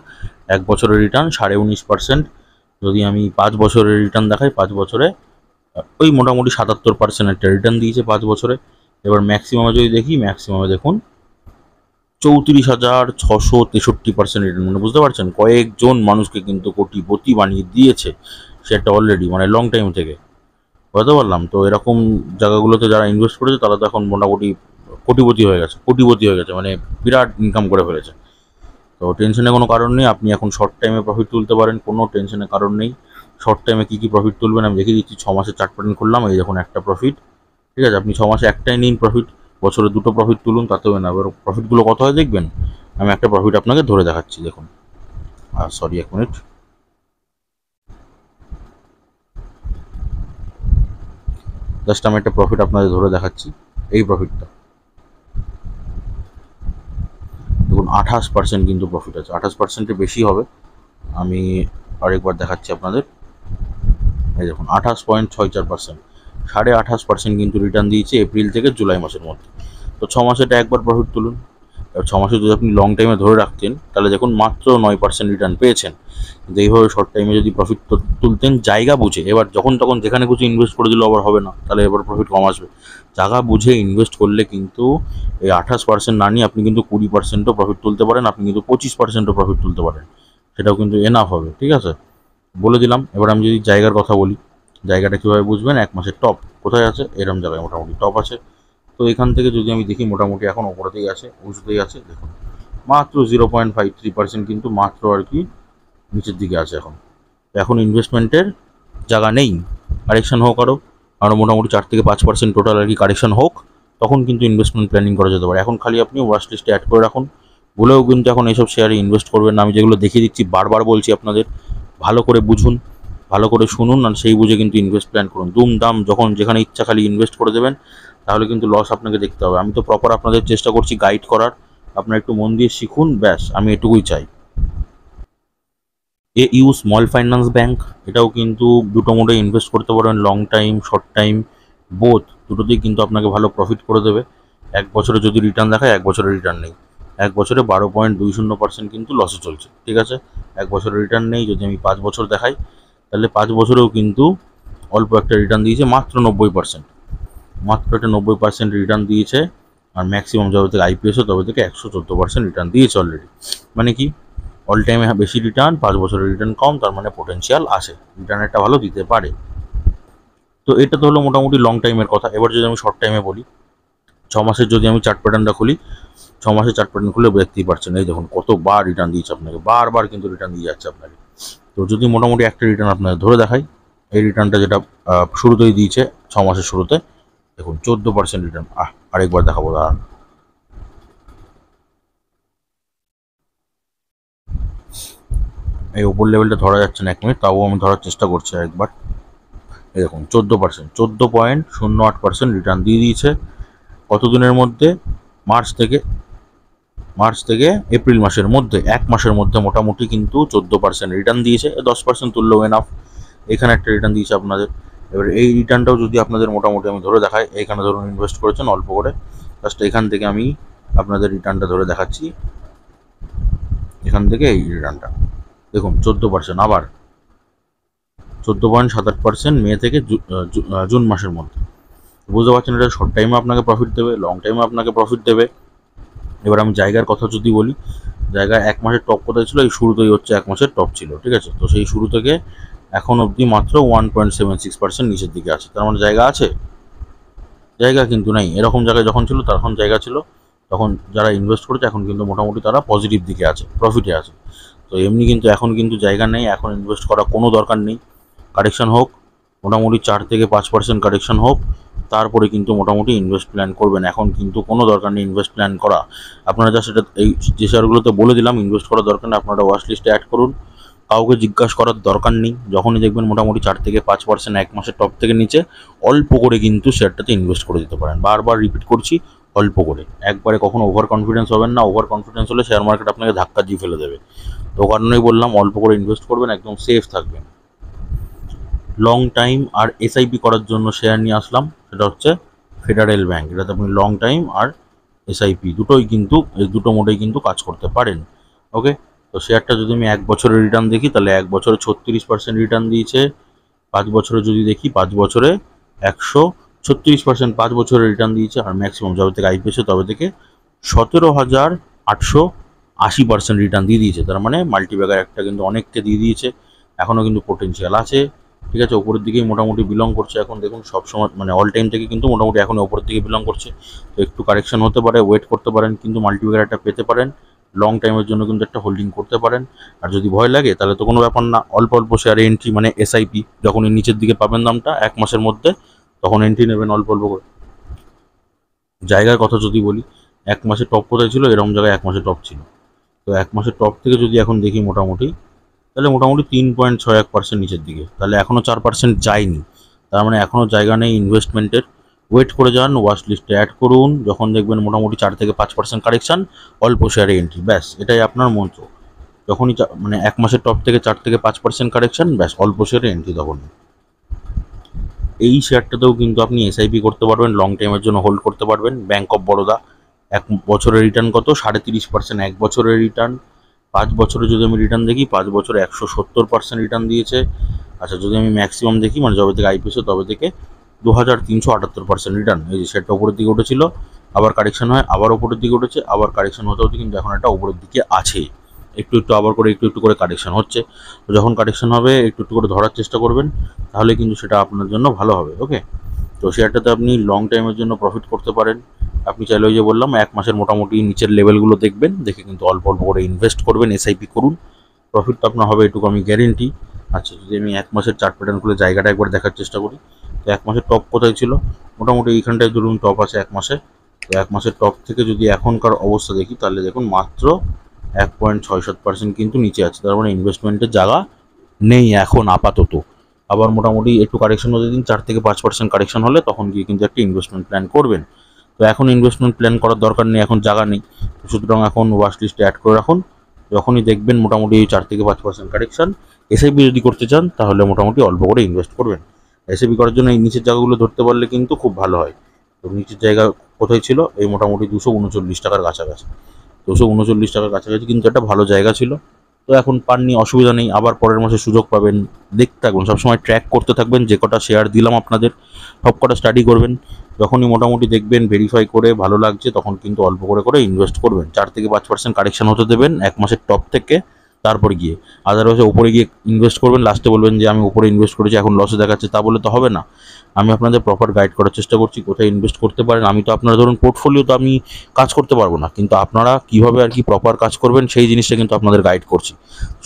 1 বছরের রিটার্ন 19.5%। যদি আমি 5 বছরের রিটার্ন দেখাই, 5 বছরে ওই মোটামুটি 77% একটা রিটার্ন দিয়েছে 5 বছরে। এবার ম্যাক্সিমামে যদি দেখি, ম্যাক্সিমামে দেখুন 34,663% রিটার্ন। মানে বুঝতে পারছেন, কয়েকজন মানুষকে কিন্তু কোটিপতি বানিয়ে দিয়েছে সেটা অলরেডি, মানে লং টাইম থেকে। বুঝতে পারলাম। তো এরকম জায়গাগুলোতে যারা ইনভেস্ট করেছে তারা তো এখন মোটামুটি কোটিপতি হয়ে গেছে, মানে বিরাট ইনকাম করে ফেলেছে। তো টেনশনের কোনো কারণ নেই, আপনি এখন শর্ট টাইমে প্রফিট তুলতে পারেন, কোনো টেনশনের কারণ নেই। শর্ট টাইমে কী কী প্রফিট তুলবেন আমি দেখিয়ে দিচ্ছি। 6 মাসে চার্ট প্যাটার্ন করলাম, এই দেখুন একটা প্রফিট। ঠিক আছে? আপনি 6 মাসে একটাই নিন প্রফিট, বছরে 2টো প্রফিট তুলুন, তাতেও না। এবার প্রফিটগুলো কত হয় দেখবেন। আমি একটা প্রফিট আপনাকে ধরে দেখাচ্ছি, দেখুন। Sorry, 1 minute. জাস্ট আমি একটা প্রফিট আপনাদের ধরে দেখাচ্ছি, এই প্রফিটটা দেখুন। 28% কিন্তু প্রফিট আছে, 28%-এর বেশি হবে। আমি আরেকবার দেখাচ্ছি আপনাদের, এই দেখুন 28.64%, 28.5% কিন্তু রিটার্ন দিয়েছে এপ্রিল থেকে জুলাই মাসের মধ্যে। তো 6 মাসে এটা একবার প্রফিট তুলুন। এবার 6 মাসে যদি আপনি লং টাইমে ধরে রাখতেন তাহলে দেখুন মাত্র 9% রিটার্ন পেয়েছেন। কিন্তু এইভাবে শর্ট টাইমে যদি প্রফিট তুলতেন জায়গা বুঝে, এবার যখন তখন যেখানে কিছু ইনভেস্ট করে দিলেও আবার হবে না, তাহলে এবার প্রফিট কম আসবে। জায়গা বুঝে ইনভেস্ট করলে কিন্তু এই 28% না নিয়ে আপনি কিন্তু 20%ও প্রফিট তুলতে পারেন, আপনি কিন্তু 25%ও প্রফিট তুলতে পারেন, সেটাও কিন্তু এনাফ হবে। ঠিক আছে, বলে দিলাম। এবার আমি যদি জায়গার কথা বলি, জায়গাটা কীভাবে বুঝবেন, 1 মাসের টপ কোথায় আছে, এরম জায়গায় মোটামুটি টপ আছে। তো এখান থেকে যদি আমি দেখি মোটামুটি এখন ওপরেতেই আছে, উঁচুতেই আছে, দেখুন মাত্র 0.53% কিন্তু মাত্র আর কি নিচের দিকে আছে। এখন ইনভেস্টমেন্টের জায়গা নেই, কারেকশন হোক আরও মোটামুটি 4 থেকে 5% টোটাল আর কি কারেকশন হোক, তখন কিন্তু ইনভেস্টমেন্ট প্ল্যানিং করা যেতে পারে। এখন খালি আপনি ওয়াচ লিস্টে অ্যাড করে রাখুন, বলেও কিন্তু এখন এইসব শেয়ারে ইনভেস্ট করবেন না। আমি যেগুলো দেখিয়ে দিচ্ছি বারবার বলছি আপনাদের, ভালো করে বুঝুন, ভালো করে শুনুন, আর সেই বুঝে কিন্তু ইনভেস্ট প্ল্যান করুন। দুমদাম যখন যেখানে ইচ্ছা খালি ইনভেস্ট করে দেবেন, তাহলে কিন্তু লস আপনাকে দেখতে হবে। আমি তো প্রপার আপনাদের চেষ্টা করছি গাইড করার, আপনারা একটু মন দিয়ে শিখুন, ব্যাস আমি এটুকুই চাই। AU স্মল ফাইন্যান্স ব্যাংক, এটাও কিন্তু দুটো মোডে ইনভেস্ট করতে পারেন, long time short time both, দুটোতেই কিন্তু আপনাকে ভালো প্রফিট করে দেবে। 1 বছরে যদি রিটার্ন দেখায়, 1 বছরের রিটার্ন নেই, 1 বছরে 12.20% কিন্তু লসে চলছে। ঠিক আছে, 1 বছরের রিটার্ন নেই। যদি আমি 5 বছর দেখাই, তাহলে 5 বছরেও কিন্তু অল্প একটা রিটার্ন দিয়েছে, মাত্র 90%, মাত্র একটা 90% রিটার্ন দিয়েছে। আর ম্যাক্সিমাম যবে থেকে IPO তবে থেকে 114% রিটার্ন দিয়েছে অলরেডি। মানে কি, অল টাইমে বেশি রিটার্ন, 5 বছরের রিটার্ন কম, তার মানে পোটেন্সিয়াল আছে, রিটার্ন একটা ভালো দিতে পারে। তো এটা তো হলো মোটামুটি লং টাইমের কথা। এবার যদি আমি শর্ট টাইমে বলি, 6 মাসের যদি আমি চার্ট প্যাটার্নটা খুলি, 6 মাসের চার্ট প্যাটার্ন খুলে দেখতেই পারছেন, এই দেখুন কতবার রিটার্ন দিয়েছে আপনাকে, বারবার কিন্তু রিটার্ন দিয়ে যাচ্ছে আপনাকে। তো যদি মোটামুটি একটা রিটার্ন আপনাকে ধরে দেখাই, এই রিটার্নটা যেটা শুরুতেই দিয়েছে 6 মাসের শুরুতে, দেখুন 14% রিটার্ন। আরেকবার দেখাবো, দাঁড়ান, এই ওপর লেভেলটা ধরা যাচ্ছে না, 1 মিনিট, তাও আমি ধরার চেষ্টা করছি একবার। এই দেখুন 14%, 14.08% রিটার্ন দিয়ে দিয়েছে। কতদিনের মধ্যে? মার্চ থেকে এপ্রিল মাসের মধ্যে, 1 মাসের মধ্যে মোটামুটি কিন্তু 14% রিটার্ন দিয়েছে। 10% তুললেও এনাফ। এখানে একটা রিটার্ন দিয়েছে আপনাদের। এবার এই রিটার্নটাও যদি আপনাদের মোটামুটি আমি ধরে দেখাই, এখানে ধরুন ইনভেস্ট করেছেন অল্প করে, জাস্ট এখান থেকে আমি আপনাদের রিটার্নটা ধরে দেখাচ্ছি। এখান থেকে এই রিটার্নটা দেখুন 14%, আবার 14.78% মে থেকে জুন মাসের মধ্যে। বুঝতে পারছেন, এটা শর্ট টাইমে আপনাকে প্রফিট দেবে, লং টাইমে আপনাকে প্রফিট দেবে। এবার আমি জায়গার কথা যদি বলি, জায়গায় 1 মাসের টপ কোথায় ছিল, এই শুরুতেই হচ্ছে 1 মাসের টপ ছিল। ঠিক আছে, তো সেই শুরু থেকে এখন অবধি মাত্র 1.76% নিচের দিকে আছে, তার মানে জায়গা আছে, জায়গা কিন্তু নেই। এরকম জায়গায় যখন ছিল তখন জায়গা ছিল, তখন যারা ইনভেস্ট করেছে এখন কিন্তু মোটামুটি তারা পজিটিভ দিকে আছে, প্রফিটে আছে। তো এমনি কিন্তু এখন কিন্তু জায়গা নেই, এখন ইনভেস্ট করা কোনো দরকার নেই। কারেকশন হোক মোটামুটি 4 থেকে 5% কারেকশন হোক, তারপরে কিন্তু মোটামুটি ইনভেস্ট প্ল্যান করবেন। এখন কিন্তু কোনো দরকার নেই ইনভেস্ট প্ল্যান করা। আপনারা যা সেটা এই যে শেয়ারগুলোতে বলে দিলাম ইনভেস্ট করার দরকার নেই, আপনারা ওয়াচ লিস্টে অ্যাড করুন, কাউকে জিজ্ঞাসা করার দরকার নেই। যখনই দেখবেন মোটামুটি 4 থেকে 5% 1 মাসের টপ থেকে নিচে, অল্প করে কিন্তু শেয়ারটাতে ইনভেস্ট করে দিতে পারেন। বারবার রিপিট করছি, অল্প করে, একবারে কখনো ওভার কনফিডেন্স হবেন না। ওভার কনফিডেন্স হলে শেয়ার মার্কেট আপনাকে ধাক্কা দিয়ে ফেলে দেবে। তো কারণেই বললাম অল্প করে ইনভেস্ট করবেন, একদম সেফ থাকবেন। লং টাইম আর SIP করার জন্য শেয়ার নিয়ে আসলাম, সেটা হচ্ছে ফেডারেল ব্যাংক। এটাতে আপনি লং টাইম আর SIP দুটোই কিন্তু, এই দুটো মোডেই কিন্তু কাজ করতে পারেন। ওকে, তো শেয়ারটা যদি আমি 1 বছরের রিটার্ন দেখি, তাহলে 1 বছরে 36% রিটার্ন দিয়েছে। 5 বছরে যদি দেখি, 5 বছরে 136% 5 বছরের রিটার্ন দিয়েছে। আর ম্যাক্সিমাম যবে থেকে IPO তবে থেকে 17,880% রিটার্ন দিয়ে দিয়েছে। তার মানে মাল্টিব্যাগার একটা কিন্তু অনেককে দিয়ে দিয়েছে, এখনও কিন্তু পোটেনশিয়াল আছে। ঠিক আছে, ওপরের দিকেই মোটামুটি বিলং করছে এখন, দেখুন সবসময় মানে অল টাইম থেকে কিন্তু মোটামুটি এখন ওপরের দিকে বিলং করছে। তো একটু কারেকশন হতে পারে, ওয়েট করতে পারেন, কিন্তু মাল্টিব্যাগার একটা পেতে পারেন। লং টাইমের জন্য কিন্তু একটা হোল্ডিং করতে পারেন। আর যদি ভয় লাগে তাহলে তো কোনো ব্যাপার না, অল্প অল্প শেয়ারে এন্ট্রি, মানে SIP, যখনই নিচের দিকে পাবেন দামটা 1 মাসের মধ্যে, তখন এন্ট্রি নেবেন অল্প অল্প করে। জায়গার কথা যদি বলি, 1 মাসে টপ কোথায় ছিল, এরকম জায়গায় 1 মাসে টপ ছিল। তো 1 মাসের টপ থেকে যদি এখন দেখি মোটামুটি, তাহলে মোটামুটি 3.61% নিচের দিকে, তাহলে এখনও 4% যায়নি, তার মানে এখনও জায়গা নেই ইনভেস্টমেন্টের। ওয়েট করে যান, ওয়াচ লিস্টে অ্যাড করুন, যখন দেখবেন মোটামুটি 4 থেকে 5% কারেকশান, অল্প শেয়ারে এন্ট্রি, ব্যাস এটাই আপনার মন্ত্র। যখনই মানে 1 মাসের টপ থেকে 4 থেকে 5% কারেকশান, ব্যাস অল্প শেয়ারে এন্ট্রি তখন। এই শেয়ারটাতেও কিন্তু আপনি SIP করতে পারবেন, লং টাইমের জন্য হোল্ড করতে পারবেন। ব্যাঙ্ক অফ বরোদা, এক বছরের রিটার্ন কত ৩.৫%, 1 বছরের রিটার্ন। 5 বছরে যদি আমি রিটার্ন দেখি, 5 বছরে 170% রিটার্ন দিয়েছে। আচ্ছা, যদি আমি ম্যাক্সিমাম দেখি, মানে যবে থেকে আইপিএসও তবে থেকে 2378% রিটার্ন। এই যে সেটটা উপরের দিকে উঠেছিল, আবার কারেকশন হয়, আবার উপরের দিকে উঠেছে, আবার কারেকশন হতে হতে কিন্তু এখন একটা উপরের দিকে আছে। একটু একটু আবার করে একটু একটু করে কারেকশন হচ্ছে। তো যখন কারেকশন হবে একটু একটু করে ধরার চেষ্টা করবেন, তাহলে কিন্তু সেটা আপনার জন্য ভালো হবে। ওকে, তো শেয়ারটাতে আপনি লং টাইমের জন্য প্রফিট করতে পারেন। আপনি চাইলে ওই যে বললাম 1 মাসের মোটামুটি নিচের লেভেলগুলো দেখবেন, দেখে কিন্তু অল্প অল্প করে ইনভেস্ট করবেন, এসআইপি করুন, প্রফিট তো আপনার হবে, এটুকু আমি গ্যারেন্টি। আচ্ছা, যদি আমি 1 মাসের চার্ট প্যাটার্ন খুলে জায়গাটা একবার দেখার চেষ্টা করি, তো 1 মাসের টপ কোথায় ছিল, মোটামুটি এইখানটায় ধরুন টপ আছে 1 মাসে। তো 1 মাসের টপ থেকে যদি এখনকার অবস্থা দেখি, তাহলে দেখুন মাত্র 1.67% কিন্তু নিচে আছে। তার মানে ইনভেস্টমেন্টের জায়গা নেই এখন আপাতত। আবার মোটামুটি একটু কারেকশন হতে দিন, 4 থেকে 5% কারেকশন হলে তখন গিয়ে কিন্তু একটা ইনভেস্টমেন্ট প্ল্যান করবেন। তো এখন ইনভেস্টমেন্ট প্ল্যান করার দরকার নেই, এখন জায়গা নেই, সুতরাং এখন ওয়াচ লিস্টে অ্যাড করে রাখুন। যখনই দেখবেন মোটামুটি 4 থেকে 5% কারেকশন, এসআইপি যদি করতে চান তাহলে মোটামুটি অল্প করে ইনভেস্ট করবেন। এসআইপি করার জন্য এই নিচের জায়গাগুলো ধরতে পারলে কিন্তু খুব ভালো হয়। তো নিচের জায়গা কোথায় ছিল, এই মোটামুটি 239 টাকার কাছাকাছি। 239 টাকার কাছাকাছি কিন্তু একটা ভালো জায়গা ছিল। তো এখন পাননি, অসুবিধা নেই, আবার পরের মাসে সুযোগ পাবেন। দেখতে থাকবেন, সবসময় ট্র্যাক করতে থাকবেন, যে কটা শেয়ার দিলাম আপনাদের সব কটা স্টাডি করবেন। যখনই মোটামুটি দেখবেন ভেরিফাই করে ভালো লাগছে, তখন কিন্তু অল্প করে করে ইনভেস্ট করবেন। 4 থেকে 5% কারেকশন হতে দেবেন 1 মাসের টপ থেকে, তারপরে গিয়ে আদারওয়াইজ উপরে গিয়ে ইনভেস্ট করবেন। লাস্টে বলবেন যে আমি উপরে ইনভেস্ট করেছি, এখন লসে দেখাচ্ছে, তা বলে তো হবে না। আমি আপনাদের প্রপার গাইড করার চেষ্টা করছি কোথায় ইনভেস্ট করতে পারেন। আমি তো আপনারা ধরুন পোর্টফোলিও তো আমি কাজ করতে পারবো না, কিন্তু আপনারা কীভাবে আর কি প্রপার কাজ করবেন সেই জিনিসটা কিন্তু আপনাদের গাইড করছি।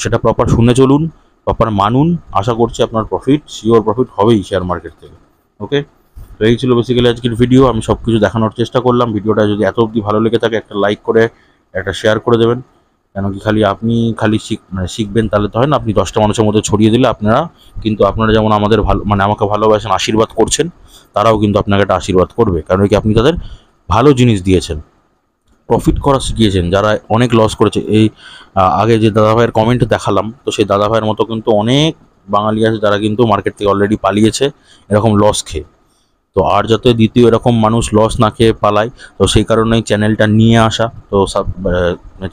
সেটা প্রপার শুনে চলুন, প্রপার মানুন, আশা করছি আপনার প্রফিট, শিওর প্রফিট হবেই শেয়ার মার্কেট থেকে। ওকে, তো এই ছিল বেসিক্যালি আজকের ভিডিও। আমি সব কিছু দেখানোর চেষ্টা করলাম। ভিডিওটা যদি এত অবধি ভালো লেগে থাকে, একটা লাইক করে একটা শেয়ার করে দেবেন। কেন কি আপনি শিখবেন তাহলে তো হয় না, আপনি 10টা মানুষের মধ্যে ছড়িয়ে দিলে আপনারা কিন্তু, আপনারা যেমন আমাদের ভালো আমাকে ভালোবাসেন, আশীর্বাদ করছেন, তারাও কিন্তু আপনাকে একটা আশীর্বাদ করবে, কারণ কি আপনি তাদের ভালো জিনিস দিয়েছেন, প্রফিট করা শিখিয়েছেন। যারা অনেক লস করেছে, এই আগে যে দাদাভাইয়ের কমেন্ট দেখালাম, তো সেই দাদাভাইয়ের মতো কিন্তু অনেক বাঙালি আছে যারা কিন্তু মার্কেট থেকে অলরেডি পালিয়েছে এরকম লস খেয়ে। তো আর যাতে দ্বিতীয় এরকম মানুষ লস না খেয়ে পালায়, তো সেই কারণেই চ্যানেলটা নিয়ে আসা। তো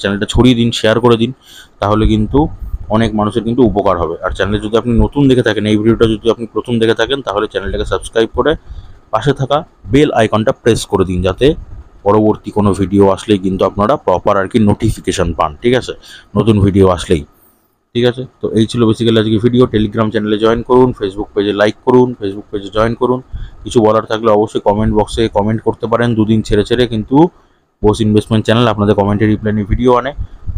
চ্যানেলটা ছড়িয়ে দিন, শেয়ার করে দিন, তাহলে কিন্তু অনেক মানুষের কিন্তু উপকার হবে। আর চ্যানেলে যদি আপনি নতুন দেখে থাকেন, এই ভিডিওটা যদি আপনি প্রথম দেখে থাকেন, তাহলে চ্যানেলটাকে সাবস্ক্রাইব করে পাশে থাকা বেল আইকনটা প্রেস করে দিন, যাতে পরবর্তী কোনো ভিডিও আসলেই কিন্তু আপনারা প্রপার আর কি নোটিফিকেশান পান। ঠিক আছে, নতুন ভিডিও আসলেই। ঠিক আছে, তো এই ছিল বেসিক্যালি আজকে ভিডিও। টেলিগ্রাম চ্যানেলে জয়েন করুন, ফেসবুক পেজে লাইক করুন, ফেসবুক পেজে জয়েন করুন। কিছু বলার থাকলে অবশ্যই কমেন্ট বক্সে কমেন্ট করতে পারেন, দুদিন ছেড়ে ছেড়ে কিন্তু বোস ইনভেস্টমেন্ট চ্যানেল আপনাদের কমেন্টে রিপ্লাই নিয়ে ভিডিও আনে।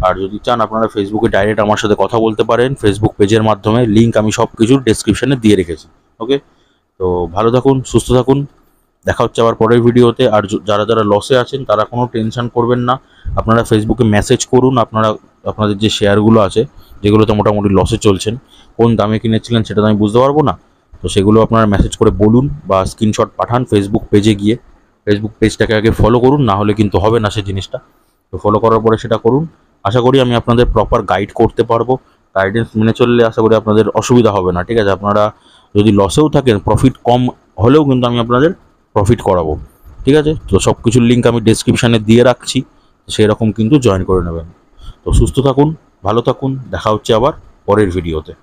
আর যদি চান আপনারা ফেসবুকে ডাইরেক্ট আমার সাথে কথা বলতে পারেন ফেসবুক পেজের মাধ্যমে, লিঙ্ক আমি সব কিছুর ডেসক্রিপশানে দিয়ে রেখেছি। ওকে, তো ভালো থাকুন, সুস্থ থাকুন, দেখা হচ্ছে আবার পরের ভিডিওতে। আর যারা যারা লসে আছেন তারা কোনো টেনশন করবেন না, আপনারা ফেসবুকে মেসেজ করুন। আপনাদের যে শেয়ারগুলো আছে, যেগুলোতে মোটামুটি লসে চলছেন, কোন দামে কিনেছিলেন সেটা তো আমি বুঝতে পারবো না, তো সেগুলো আপনারা মেসেজ করে বলুন বা স্ক্রিনশট পাঠান ফেসবুক পেজে গিয়ে। ফেসবুক পেজটাকে আগে ফলো করুন, না হলে কিন্তু হবে না সেই জিনিসটা। তো ফলো করার পরে সেটা করুন, আশা করি আমি আপনাদের প্রপার গাইড করতে পারবো। গাইডেন্স মেনে চললে আশা করি আপনাদের অসুবিধা হবে না। ঠিক আছে, আপনারা যদি লসেও থাকেন, প্রফিট কম হলেও কিন্তু আমি আপনাদের প্রফিট করাবো। ঠিক আছে, তো সব কিছুর লিঙ্ক আমি ডেসক্রিপশানে দিয়ে রাখছি, সেই রকম কিন্তু জয়েন করে নেবেন। তো সুস্থ থাকুন, ভালো থাকুন, দেখা হচ্ছে আবার পরের ভিডিওতে।